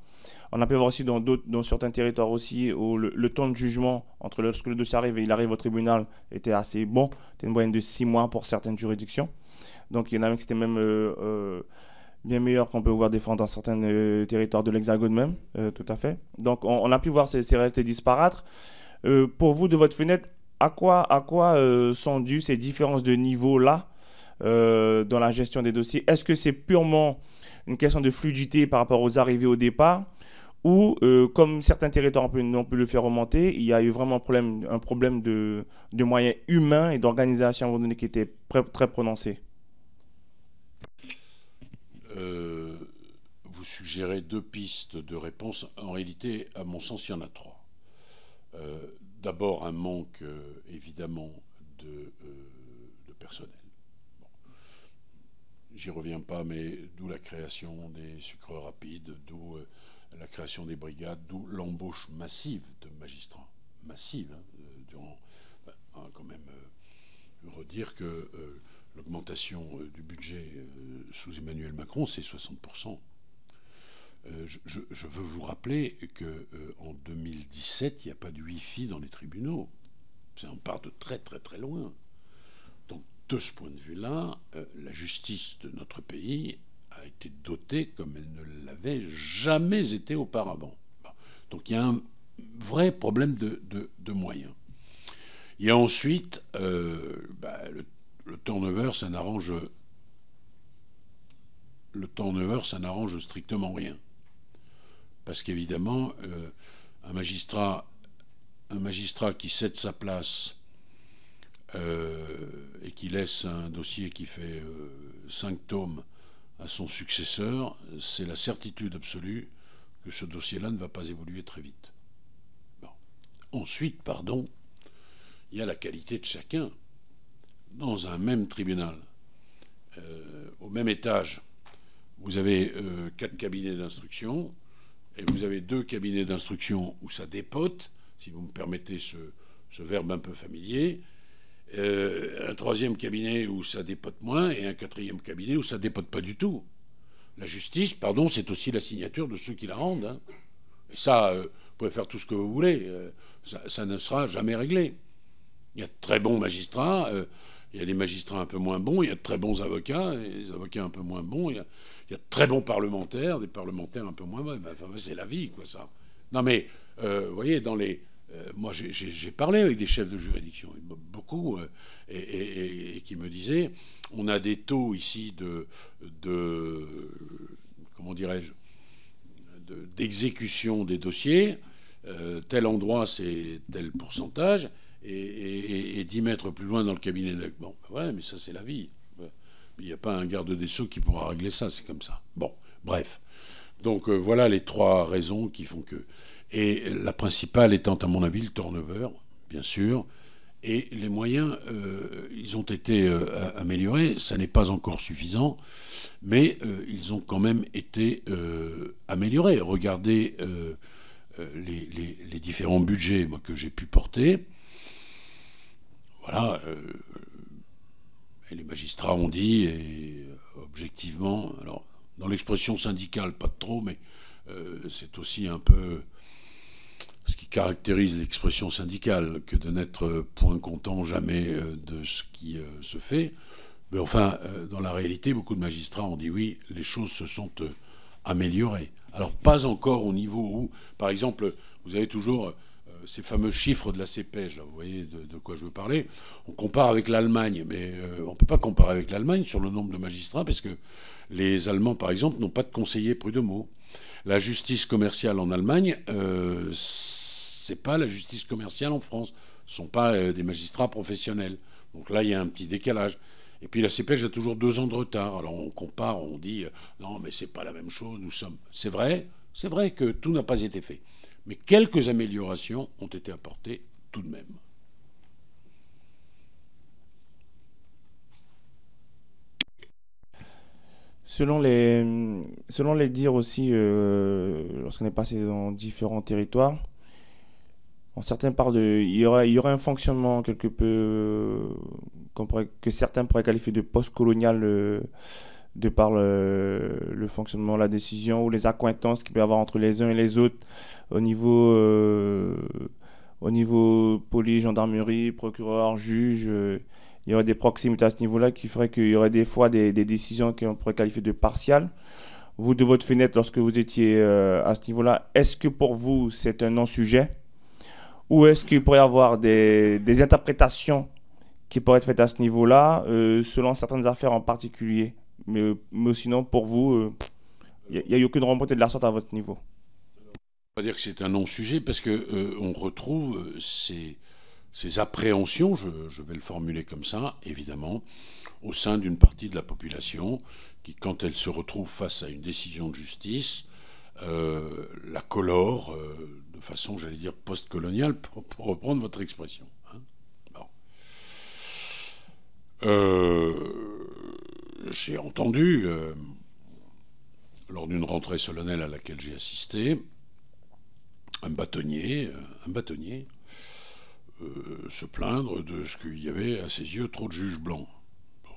On a pu voir aussi dans certains territoires aussi où le temps de jugement entre lorsque le dossier arrive et il arrive au tribunal était assez bon. C'était une moyenne de 6 mois pour certaines juridictions. Donc il y en a même qui c'était même bien meilleur qu'on peut voir défendre dans certains territoires de l'Hexagone même, tout à fait. Donc on a pu voir ces réalités disparates. Pour vous, de votre fenêtre, à quoi sont dues ces différences de niveau-là dans la gestion des dossiers? Est-ce que c'est purement une question de fluidité par rapport aux arrivées au départ, ou comme certains territoires ont pu le faire remonter, il y a eu vraiment un problème de moyens humains et d'organisation à un moment donné qui était très prononcé? Vous suggérez 2 pistes de réponse. En réalité, à mon sens, il y en a 3. D'abord, un manque, évidemment, de personnel. Bon. J'y reviens pas, mais d'où la création des sucres rapides, d'où la création des brigades, d'où l'embauche massive de magistrats. Massive, hein, durant... quand même redire que l'augmentation du budget sous Emmanuel Macron, c'est 60%. Je veux vous rappeler qu'en 2017, il n'y a pas de Wi-Fi dans les tribunaux. On part de très très très loin. Donc de ce point de vue-là, la justice de notre pays a été dotée comme elle ne l'avait jamais été auparavant. Donc il y a un vrai problème de moyens. Il y a ensuite le turnover, ça n'arrange strictement rien. Parce qu'évidemment, un magistrat qui cède sa place et qui laisse un dossier qui fait 5 tomes à son successeur, c'est la certitude absolue que ce dossier-là ne va pas évoluer très vite. Bon. Ensuite, il y a la qualité de chacun. Dans un même tribunal, au même étage, vous avez 4 cabinets d'instruction et vous avez 2 cabinets d'instruction où ça dépote, si vous me permettez ce verbe un peu familier, un 3e cabinet où ça dépote moins et un 4e cabinet où ça dépote pas du tout. La justice, c'est aussi la signature de ceux qui la rendent. Hein. Et ça, vous pouvez faire tout ce que vous voulez, ça ne sera jamais réglé. Il y a de très bons magistrats, il y a des magistrats un peu moins bons, il y a de très bons avocats, et des avocats un peu moins bons, il y a de très bons parlementaires, des parlementaires un peu moins bons. Enfin, c'est la vie, quoi, ça. Non, mais, vous voyez, moi, j'ai parlé avec des chefs de juridiction, beaucoup, et qui me disaient, on a des taux ici comment dirais-je, d'exécution des dossiers, tel endroit, c'est tel pourcentage, et 10 mètres plus loin dans le cabinet de... Bon, ouais, mais ça, c'est la vie. Il n'y a pas un garde des Sceaux qui pourra régler ça, c'est comme ça. Bon, bref. Donc, voilà les 3 raisons qui font que... Et la principale étant, à mon avis, le turnover, bien sûr. Et les moyens, ils ont été améliorés. Ça n'est pas encore suffisant, mais ils ont quand même été améliorés. Regardez les différents budgets que j'ai pu porter. Voilà, et les magistrats ont dit, et objectivement, alors dans l'expression syndicale, pas trop, mais c'est aussi un peu ce qui caractérise l'expression syndicale, que de n'être point content jamais de ce qui se fait. Mais enfin, dans la réalité, beaucoup de magistrats ont dit oui, les choses se sont améliorées. Alors pas encore au niveau où, par exemple, vous avez toujours... ces fameux chiffres de la CPEJ, là, vous voyez de quoi je veux parler. On compare avec l'Allemagne, mais on ne peut pas comparer avec l'Allemagne sur le nombre de magistrats, parce que les Allemands, par exemple, n'ont pas de conseiller prud'homaux. La justice commerciale en Allemagne, c'est pas la justice commerciale en France. Ce ne sont pas des magistrats professionnels. Donc là, il y a un petit décalage. Et puis la CPEJ a toujours 2 ans de retard. Alors on compare, on dit non, mais c'est pas la même chose. C'est vrai que tout n'a pas été fait. Mais quelques améliorations ont été apportées tout de même. Selon les dires aussi, lorsqu'on est passé dans différents territoires, certains parlent il y aurait un fonctionnement quelque peu que certains pourraient qualifier de post-colonial de par le fonctionnement, la décision ou les accointances qu'il peut y avoir entre les uns et les autres au niveau police, gendarmerie, procureur, juge. Il y aurait des proximités à ce niveau-là qui feraient qu'il y aurait des fois des décisions qu'on pourrait qualifier de partiales. Vous, de votre fenêtre, lorsque vous étiez à ce niveau-là, est-ce que pour vous, c'est un non-sujet? Ou est-ce qu'il pourrait y avoir des interprétations qui pourraient être faites à ce niveau-là, selon certaines affaires en particulier? Mais sinon, pour vous, il n'y a eu aucune remontée de la sorte à votre niveau? On va dire que c'est un non-sujet parce qu'on retrouve ces appréhensions, je vais le formuler comme ça, évidemment, au sein d'une partie de la population qui, quand elle se retrouve face à une décision de justice, la colore de façon, j'allais dire, post-coloniale, pour reprendre votre expression. Hein. Bon. J'ai entendu lors d'une rentrée solennelle à laquelle j'ai assisté, un bâtonnier se plaindre de ce qu'il y avait à ses yeux trop de juges blancs. Bon,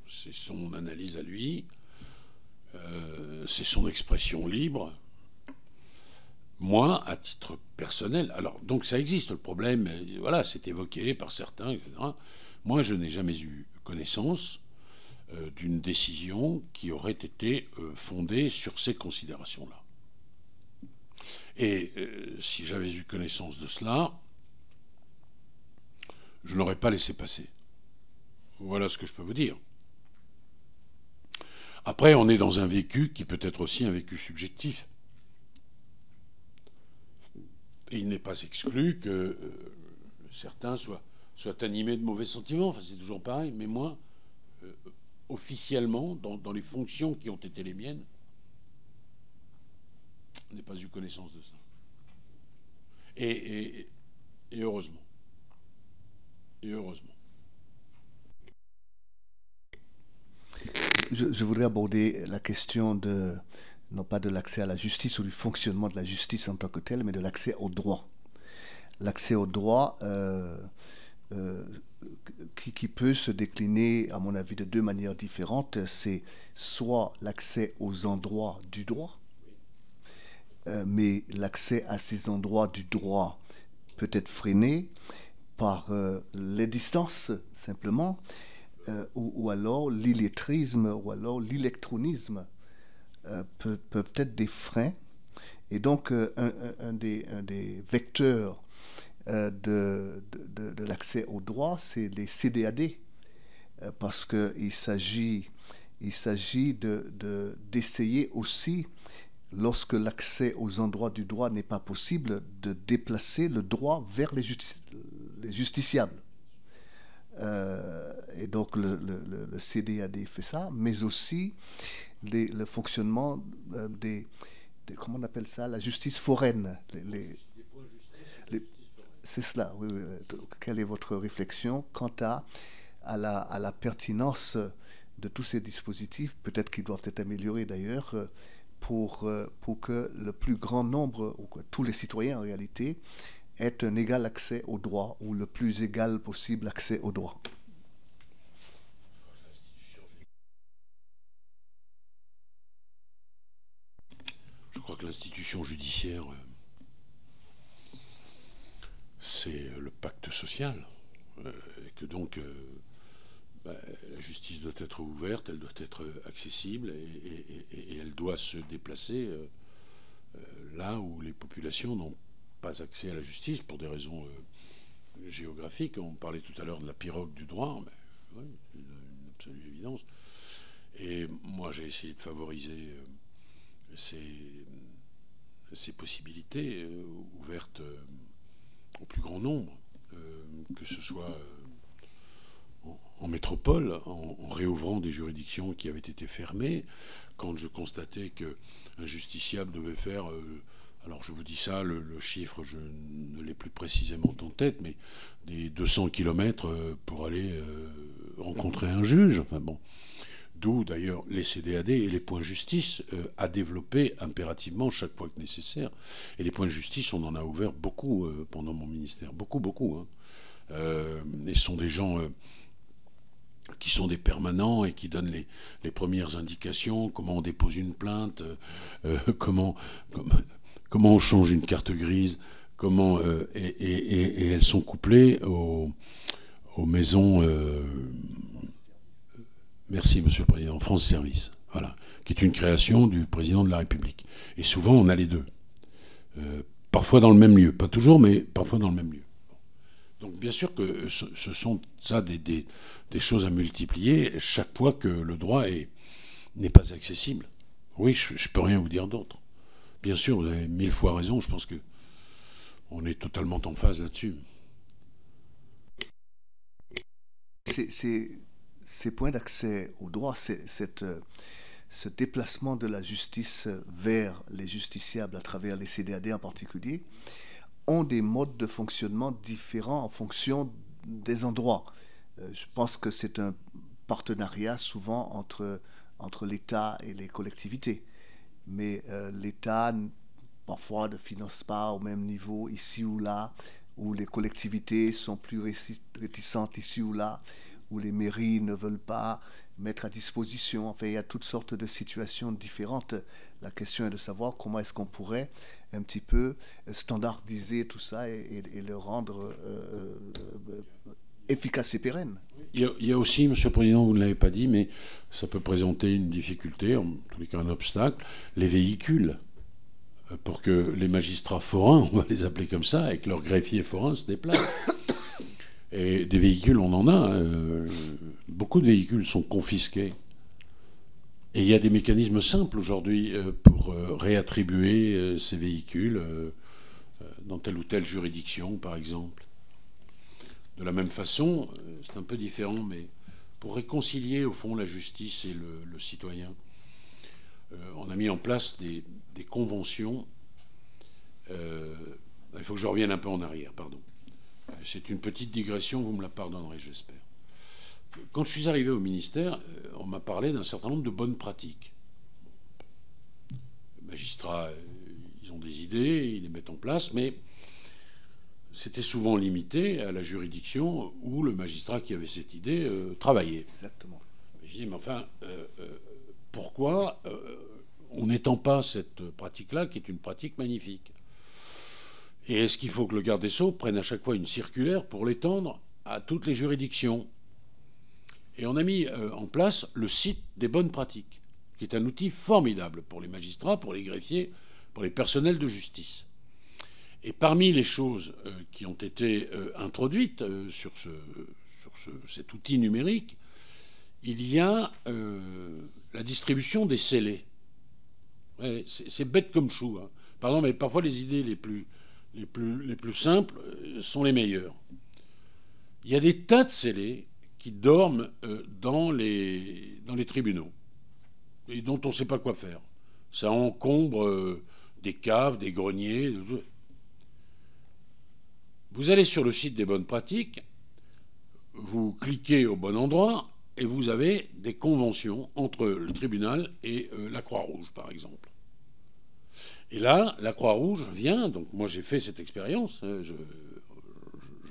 c'est son analyse à lui, c'est son expression libre. Moi, à titre personnel, alors donc ça existe le problème, voilà, c'est évoqué par certains, etc. Moi, je n'ai jamais eu connaissance d'une décision qui aurait été fondée sur ces considérations-là. Et si j'avais eu connaissance de cela, je ne l'aurais pas laissé passer. Voilà ce que je peux vous dire. Après, on est dans un vécu qui peut être aussi un vécu subjectif. Et il n'est pas exclu que certains soient animés de mauvais sentiments. Enfin, c'est toujours pareil. Mais moi, officiellement, dans les fonctions qui ont été les miennes, je n'ai pas eu connaissance de ça. Et heureusement. Et heureusement. Je voudrais aborder la question de, non pas de l'accès à la justice ou du fonctionnement de la justice en tant que tel, mais de l'accès au droit. L'accès au droit qui peut se décliner, à mon avis, de deux manières différentes. C'est soit l'accès aux endroits du droit, mais l'accès à ces endroits du droit peut être freiné par les distances, simplement, ou alors l'illettrisme, ou alors l'électronisme peuvent être des freins. Et donc, un des vecteurs de l'accès au droit, c'est les CDAD, parce qu'il s'agit d'essayer aussi, lorsque l'accès aux endroits du droit n'est pas possible, de déplacer le droit vers les justiciables. Et donc le CDAD fait ça, mais aussi le fonctionnement comment on appelle ça, la justice foraine. C'est cela, oui, oui. Quelle est votre réflexion quant à la pertinence de tous ces dispositifs, peut-être qu'ils doivent être améliorés d'ailleurs, pour que le plus grand nombre, ou que tous les citoyens en réalité, aient un égal accès au droit, ou le plus égal possible accès au droit? Je crois que l'institution judiciaire, c'est le pacte social, et que donc la justice doit être ouverte, elle doit être accessible, et elle doit se déplacer là où les populations n'ont pas accès à la justice pour des raisons géographiques. On parlait tout à l'heure de la pirogue du droit, mais oui, c'est une absolue évidence. Et moi, j'ai essayé de favoriser ces possibilités ouvertes au plus grand nombre, que ce soit en métropole, en réouvrant des juridictions qui avaient été fermées, quand je constatais qu'un justiciable devait faire, alors je vous dis ça, le chiffre, je ne l'ai plus précisément en tête, mais des 200 km pour aller rencontrer un juge. Enfin bon. D'où d'ailleurs les CDAD et les points justice à développer impérativement chaque fois que nécessaire. Et les points de justice, on en a ouvert beaucoup pendant mon ministère. Beaucoup. Hein. Et ce sont des gens qui sont des permanents et qui donnent les premières indications, comment on dépose une plainte, comment on change une carte grise, et elles sont couplées aux maisons... Merci, Monsieur le Président. France Service, voilà, qui est une création du Président de la République. Et souvent, on a les deux. Parfois dans le même lieu. Pas toujours, mais parfois dans le même lieu. Donc, bien sûr que ce sont ça des choses à multiplier chaque fois que le droit n'est pas accessible. Oui, je ne peux rien vous dire d'autre. Bien sûr, vous avez 1000 fois raison. Je pense qu'on est totalement en phase là-dessus. Ces points d'accès au droit, ce déplacement de la justice vers les justiciables à travers les CDAD en particulier, ont des modes de fonctionnement différents en fonction des endroits. Je pense que c'est un partenariat souvent entre l'État et les collectivités. mais l'État parfois ne finance pas au même niveau ici ou là, où les collectivités sont plus réticentes ici ou là, où les mairies ne veulent pas mettre à disposition. Enfin, il y a toutes sortes de situations différentes. La question est de savoir comment est-ce qu'on pourrait un petit peu standardiser tout ça et le rendre efficace et pérenne. Il y a aussi, Monsieur le Président, vous ne l'avez pas dit, mais ça peut présenter une difficulté, en tous les cas un obstacle, les véhicules. Pour que les magistrats forains, on va les appeler comme ça, avec leurs greffiers forains se déplacent. Et des véhicules, on en a. Beaucoup de véhicules sont confisqués. Et il y a des mécanismes simples aujourd'hui pour réattribuer ces véhicules dans telle ou telle juridiction, par exemple. De la même façon, c'est un peu différent, mais pour réconcilier, au fond, la justice et le citoyen, on a mis en place des conventions. Il faut que je revienne un peu en arrière, pardon. C'est une petite digression, vous me la pardonnerez, j'espère. Quand je suis arrivé au ministère, on m'a parlé d'un certain nombre de bonnes pratiques. Les magistrats, ils ont des idées, ils les mettent en place, mais c'était souvent limité à la juridiction où le magistrat qui avait cette idée travaillait. Exactement. Je dis, mais enfin, pourquoi on n'étend pas cette pratique-là, qui est une pratique magnifique? Et est-ce qu'il faut que le garde des Sceaux prenne à chaque fois une circulaire pour l'étendre à toutes les juridictions? Et on a mis en place le site des bonnes pratiques, qui est un outil formidable pour les magistrats, pour les greffiers, pour les personnels de justice. Et parmi les choses qui ont été introduites sur cet outil numérique, il y a la distribution des scellés. Ouais, c'est bête comme chou, hein. Pardon, mais parfois les idées les plus simples sont les meilleures. Il y a des tas de scellés qui dorment dans les tribunaux et dont on ne sait pas quoi faire. Ça encombre des caves, des greniers. Vous allez sur le site des bonnes pratiques, vous cliquez au bon endroit et vous avez des conventions entre le tribunal et la Croix-Rouge, par exemple. Et là, la Croix-Rouge vient, donc moi j'ai fait cette expérience, je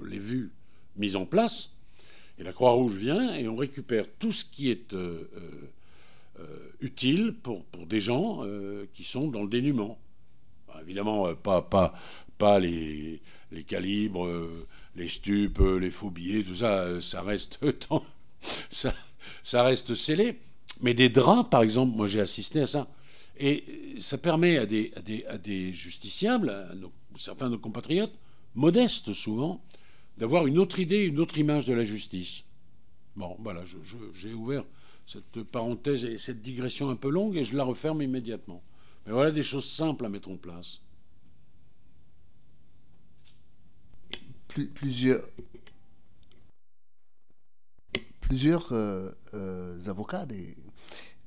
l'ai vu mise en place, et la Croix-Rouge vient et on récupère tout ce qui est utile pour des gens qui sont dans le dénuement. Alors, évidemment, pas les calibres, les stupes, les faux billets, tout ça, ça reste ça reste scellé. Mais des draps, par exemple, moi j'ai assisté à ça. Et ça permet à des justiciables, certains de nos compatriotes, modestes souvent, d'avoir une autre idée, une autre image de la justice. Bon, voilà, j'ai ouvert cette parenthèse et cette digression un peu longue et je la referme immédiatement. Mais voilà des choses simples à mettre en place. Plusieurs avocats, des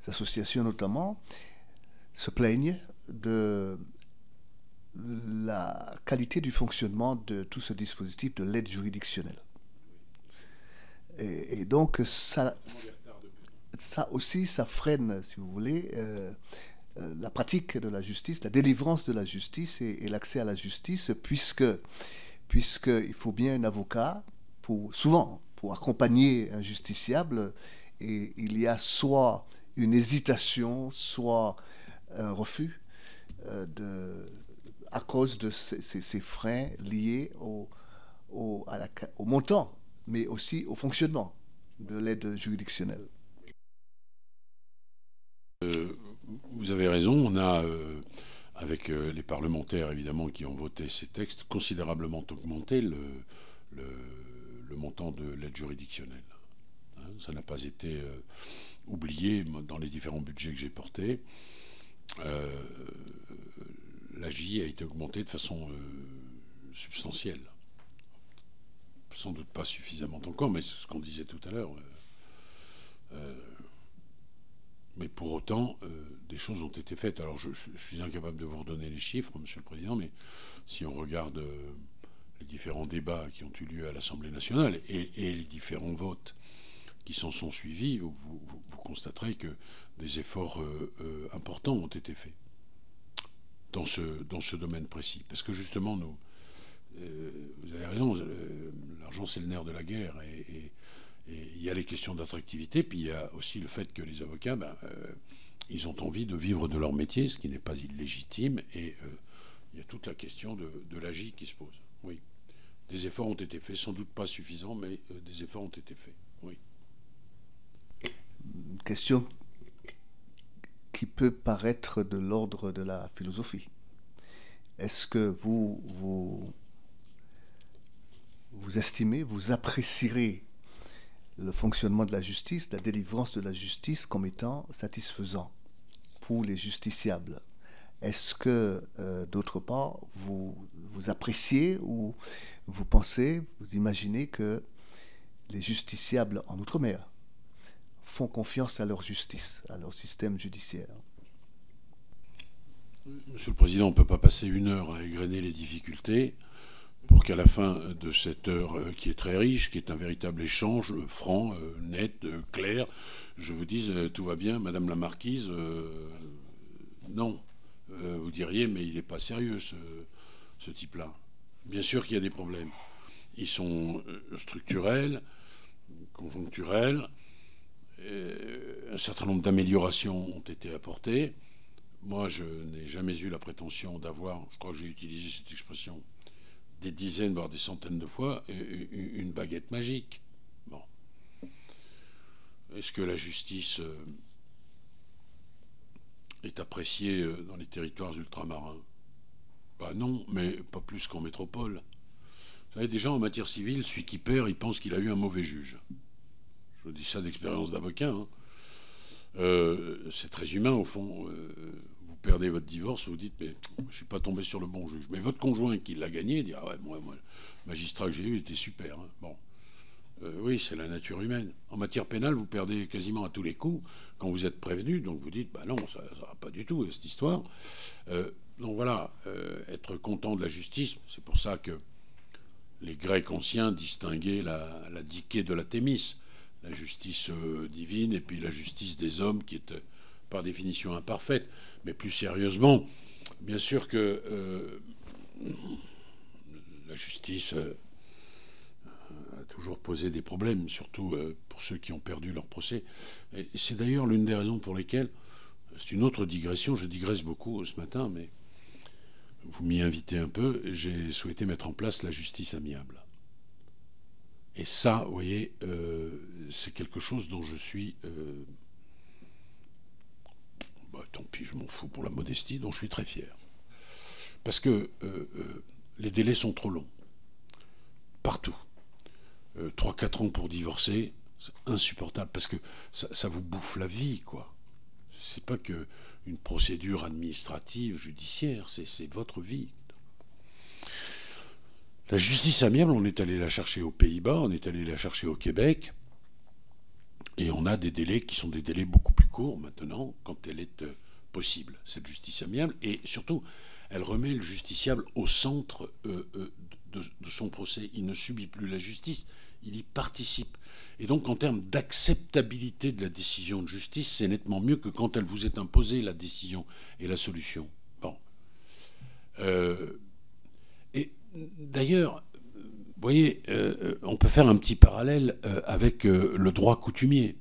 associations notamment, se plaignent de la qualité du fonctionnement de tout ce dispositif de l'aide juridictionnelle. Et donc, ça aussi, ça freine, si vous voulez, la pratique de la justice, la délivrance de la justice et l'accès à la justice, puisqu'il faut bien un avocat, souvent, pour accompagner un justiciable, et il y a soit une hésitation, soit un refus à cause de ces freins liés au montant, mais aussi au fonctionnement de l'aide juridictionnelle. Vous avez raison, on a, avec les parlementaires évidemment qui ont voté ces textes, considérablement augmenté le montant de l'aide juridictionnelle. Hein, ça n'a pas été oublié dans les différents budgets que j'ai portés. L'AJ a été augmentée de façon substantielle. Sans doute pas suffisamment encore, mais c'est ce qu'on disait tout à l'heure. Mais pour autant, des choses ont été faites. Alors je suis incapable de vous redonner les chiffres, Monsieur le Président, mais si on regarde les différents débats qui ont eu lieu à l'Assemblée nationale et les différents votes qui s'en sont suivis, vous constaterez que des efforts importants ont été faits. dans ce domaine précis. Parce que justement, nous, vous avez raison, l'argent c'est le nerf de la guerre, et il y a les questions d'attractivité, puis il y a aussi le fait que les avocats, ils ont envie de vivre de leur métier, ce qui n'est pas illégitime, et il y a toute la question de l'AJ qui se pose. Oui. Des efforts ont été faits, sans doute pas suffisants, mais des efforts ont été faits. Oui. Une question qui peut paraître de l'ordre de la philosophie. Est-ce que vous estimez, vous apprécierez le fonctionnement de la justice, la délivrance de la justice comme étant satisfaisant pour les justiciables? Est-ce que, d'autre part, vous appréciez ou vous pensez, vous imaginez que les justiciables en Outre-mer font confiance à leur justice, à leur système judiciaire? Monsieur le Président, on ne peut pas passer 1 heure à égrener les difficultés pour qu'à la fin de cette heure qui est très riche, qui est un véritable échange franc, net, clair, je vous dise tout va bien, Madame la Marquise, non. Vous diriez, mais il n'est pas sérieux ce type-là. Bien sûr qu'il y a des problèmes. Ils sont structurels, conjoncturels. Un certain nombre d'améliorations ont été apportées. Moi, je n'ai jamais eu la prétention d'avoir, je crois que j'ai utilisé cette expression des dizaines, voire des centaines de fois, une baguette magique. Bon. Est-ce que la justice est appréciée dans les territoires ultramarins? Non, mais pas plus qu'en métropole. Vous savez, déjà en matière civile, celui qui perd, il pense qu'il a eu un mauvais juge. Je dis ça d'expérience d'avocat. C'est très humain, au fond. Vous perdez votre divorce, vous dites, mais je ne suis pas tombé sur le bon juge. Mais votre conjoint qui l'a gagné dit, ah ouais, moi, le magistrat que j'ai eu était super. Bon. Oui, c'est la nature humaine. En matière pénale, vous perdez quasiment à tous les coups quand vous êtes prévenu. Donc vous dites, non, ça ne va pas du tout, cette histoire. Donc voilà, être content de la justice, c'est pour ça que les Grecs anciens distinguaient la dikée de la Thémis, la justice divine et puis la justice des hommes qui est par définition imparfaite. Mais plus sérieusement, bien sûr que la justice a toujours posé des problèmes, surtout pour ceux qui ont perdu leur procès. Et c'est d'ailleurs l'une des raisons pour lesquelles, c'est une autre digression, je digresse beaucoup ce matin, mais vous m'y invitez un peu, j'ai souhaité mettre en place la justice amiable. Et ça, vous voyez, c'est quelque chose dont je suis... tant pis, je m'en fous pour la modestie, dont je suis très fier. Parce que les délais sont trop longs. Partout. 3-4 ans pour divorcer, c'est insupportable. Parce que ça vous bouffe la vie, quoi. C'est pas qu'une procédure administrative, judiciaire, c'est votre vie. La justice amiable, on est allé la chercher aux Pays-Bas, on est allé la chercher au Québec, et on a des délais qui sont des délais beaucoup plus courts maintenant, quand elle est possible, cette justice amiable, et surtout, elle remet le justiciable au centre de son procès. Il ne subit plus la justice, il y participe. Et donc, en termes d'acceptabilité de la décision de justice, c'est nettement mieux que quand elle vous est imposée, la décision et la solution. Bon. Et d'ailleurs, vous voyez, on peut faire un petit parallèle avec le droit coutumier,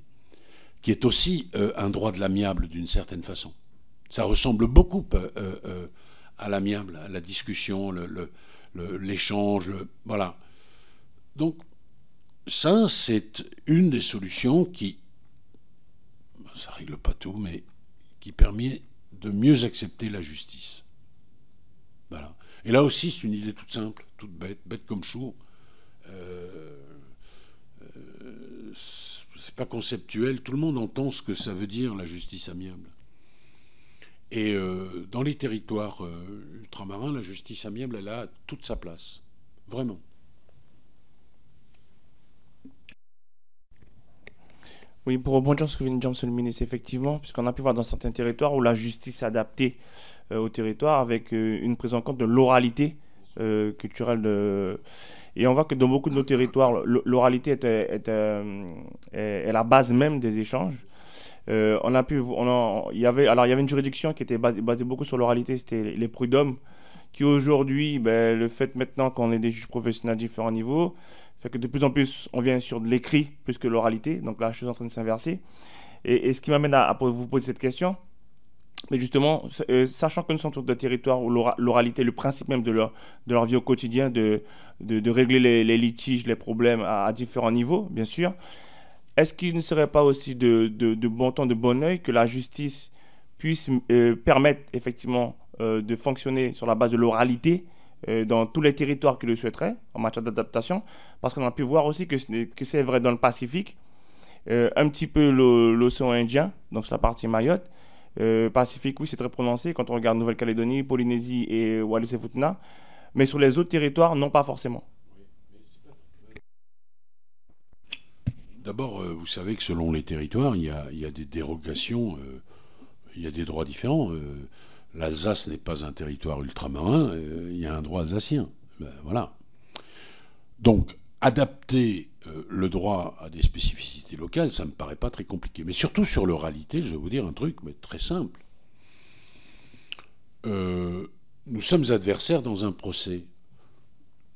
qui est aussi un droit de l'amiable d'une certaine façon. Ça ressemble beaucoup à l'amiable, à la discussion, l'échange, voilà. Donc, ça, c'est une des solutions qui, ça ne règle pas tout, mais qui permet de mieux accepter la justice. Voilà. Et là aussi, c'est une idée toute simple, toute bête, bête comme chou. C'est pas conceptuel. Tout le monde entend ce que ça veut dire, la justice amiable. Et dans les territoires ultramarins, la justice amiable, elle a toute sa place. Vraiment. Oui, pour rebondir sur ce que vient de dire M. le ministre, effectivement, puisqu'on a pu voir dans certains territoires où la justice est adaptée au territoire avec une prise en compte de l'oralité culturelle. Et on voit que dans beaucoup de nos territoires, l'oralité est la base même des échanges. il y avait une juridiction qui était basée beaucoup sur l'oralité, c'était les prud'hommes, qui aujourd'hui, ben, le fait maintenant qu'on ait des juges professionnels à différents niveaux, fait que de plus en plus, on vient sur de l'écrit plus que l'oralité. Donc la chose est en train de s'inverser. Et ce qui m'amène à vous poser cette question, mais justement, sachant que nous sommes sur des territoires où l'oralité est le principe même de leur vie au quotidien, de régler les litiges, les problèmes à différents niveaux, bien sûr, est-ce qu'il ne serait pas aussi de bon temps, de bon oeil que la justice puisse permettre effectivement de fonctionner sur la base de l'oralité dans tous les territoires qui le souhaiteraient en matière d'adaptation? Parce qu'on a pu voir aussi que c'est vrai dans le Pacifique, un petit peu l'océan Indien, donc sur la partie Mayotte. Pacifique, oui, c'est très prononcé quand on regarde Nouvelle-Calédonie, Polynésie et Wallis et Futuna. Mais sur les autres territoires, non, pas forcément. D'abord, vous savez que selon les territoires, il y a des dérogations, il y a des droits différents. L'Alsace n'est pas un territoire ultramarin, il y a un droit alsacien. Ben, voilà. Donc, adapter le droit à des spécificités locales, ça ne me paraît pas très compliqué. Mais surtout sur l'oralité, je vais vous dire un truc mais très simple. Nous sommes adversaires dans un procès.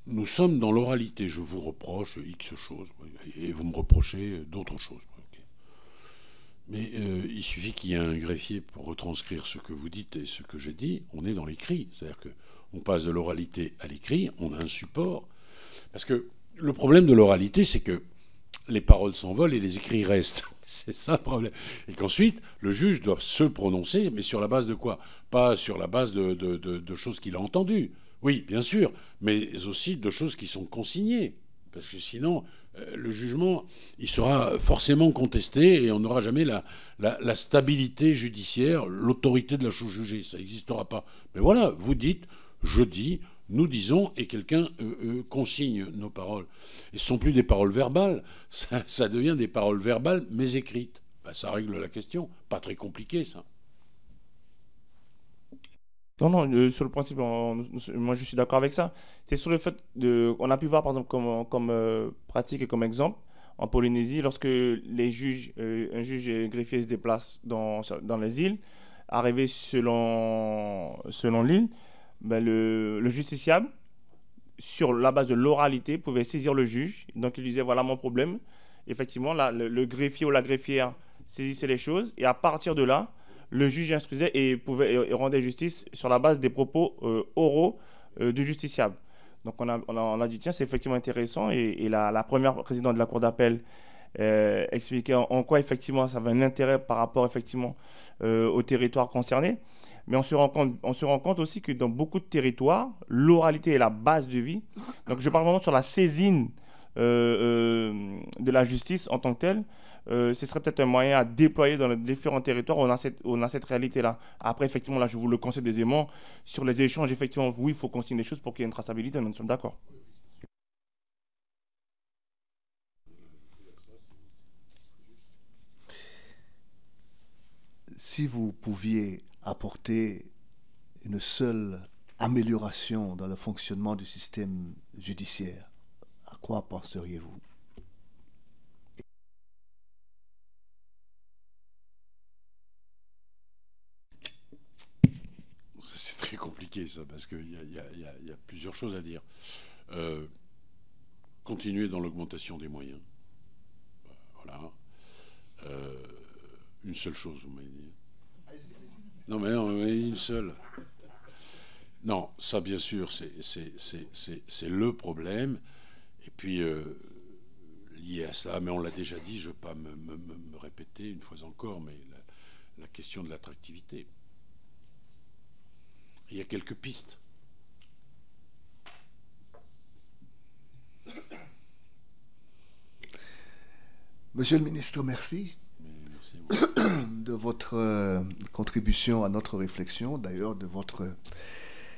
Nous sommes dans l'oralité. Je vous reproche X choses, et vous me reprochez d'autres choses. Okay. Mais il suffit qu'il y ait un greffier pour retranscrire ce que vous dites et ce que j'ai dit. On est dans l'écrit. C'est-à-dire qu'on passe de l'oralité à l'écrit, on a un support. Parce que le problème de l'oralité, c'est que les paroles s'envolent et les écrits restent. C'est ça le problème. Et qu'ensuite, le juge doit se prononcer, mais sur la base de quoi? Pas sur la base de choses qu'il a entendues. Oui, bien sûr, mais aussi de choses qui sont consignées. Parce que sinon, le jugement, il sera forcément contesté et on n'aura jamais la stabilité judiciaire, l'autorité de la chose jugée. Ça n'existera pas. Mais voilà, vous dites, je dis, nous disons, et quelqu'un consigne nos paroles. Et ce ne sont plus des paroles verbales, ça devient des paroles verbales, mais écrites. Ben, ça règle la question. Pas très compliqué, ça. Non, sur le principe, moi je suis d'accord avec ça. C'est sur le fait on a pu voir par exemple comme pratique et comme exemple en Polynésie, lorsque un juge et un greffier se déplacent dans les îles, arrivé selon l'île, ben le justiciable, sur la base de l'oralité, pouvait saisir le juge. Donc il disait voilà mon problème. Effectivement, là, le greffier ou la greffière saisissait les choses et à partir de là, le juge instruisait et rendait justice sur la base des propos oraux du justiciable. Donc on a dit tiens, c'est effectivement intéressant et la première présidente de la cour d'appel expliquait en quoi effectivement ça avait un intérêt par rapport effectivement au territoire concerné. Mais on se rend compte aussi que dans beaucoup de territoires, l'oralité est la base de vie. Donc je parle vraiment sur la saisine de la justice en tant que telle. Ce serait peut-être un moyen à déployer dans les différents territoires où on a cette réalité-là. Après, effectivement, là, je vous le conseille aisément. Sur les échanges, effectivement, oui, il faut continuer les choses pour qu'il y ait une traçabilité, nous sommes d'accord. Si vous pouviez apporter une seule amélioration dans le fonctionnement du système judiciaire, à quoi penseriez-vous? C'est très compliqué ça, parce qu'il y a plusieurs choses à dire. Continuer dans l'augmentation des moyens. Voilà. Une seule chose, vous m'avez dit. Non, mais non, une seule. Non, ça bien sûr, c'est le problème. Et puis, lié à ça, mais on l'a déjà dit, je ne veux pas me répéter une fois encore, mais la question de l'attractivité. Il y a quelques pistes. Monsieur le ministre, merci. Merci de votre contribution à notre réflexion, d'ailleurs de votre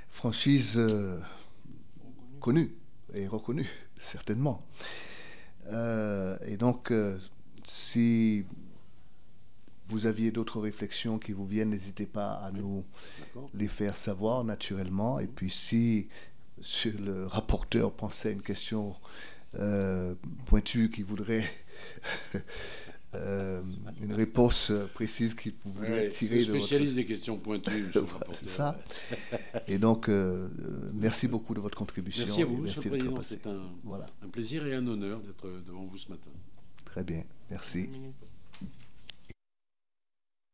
franchise connue et reconnue, certainement. Et donc, si vous aviez d'autres réflexions qui vous viennent, n'hésitez pas à nous les faire savoir naturellement. Et puis si monsieur le rapporteur pensait à une question pointue qu'il voudrait une réponse précise qui pouvait tirer de spécialiste des questions pointues, monsieur le rapporteur. C'est ça. Et donc, merci beaucoup de votre contribution. Merci à vous, monsieur le Président. C'est un voilà. plaisir et un honneur d'être devant vous ce matin. Très bien. Merci. Ministre.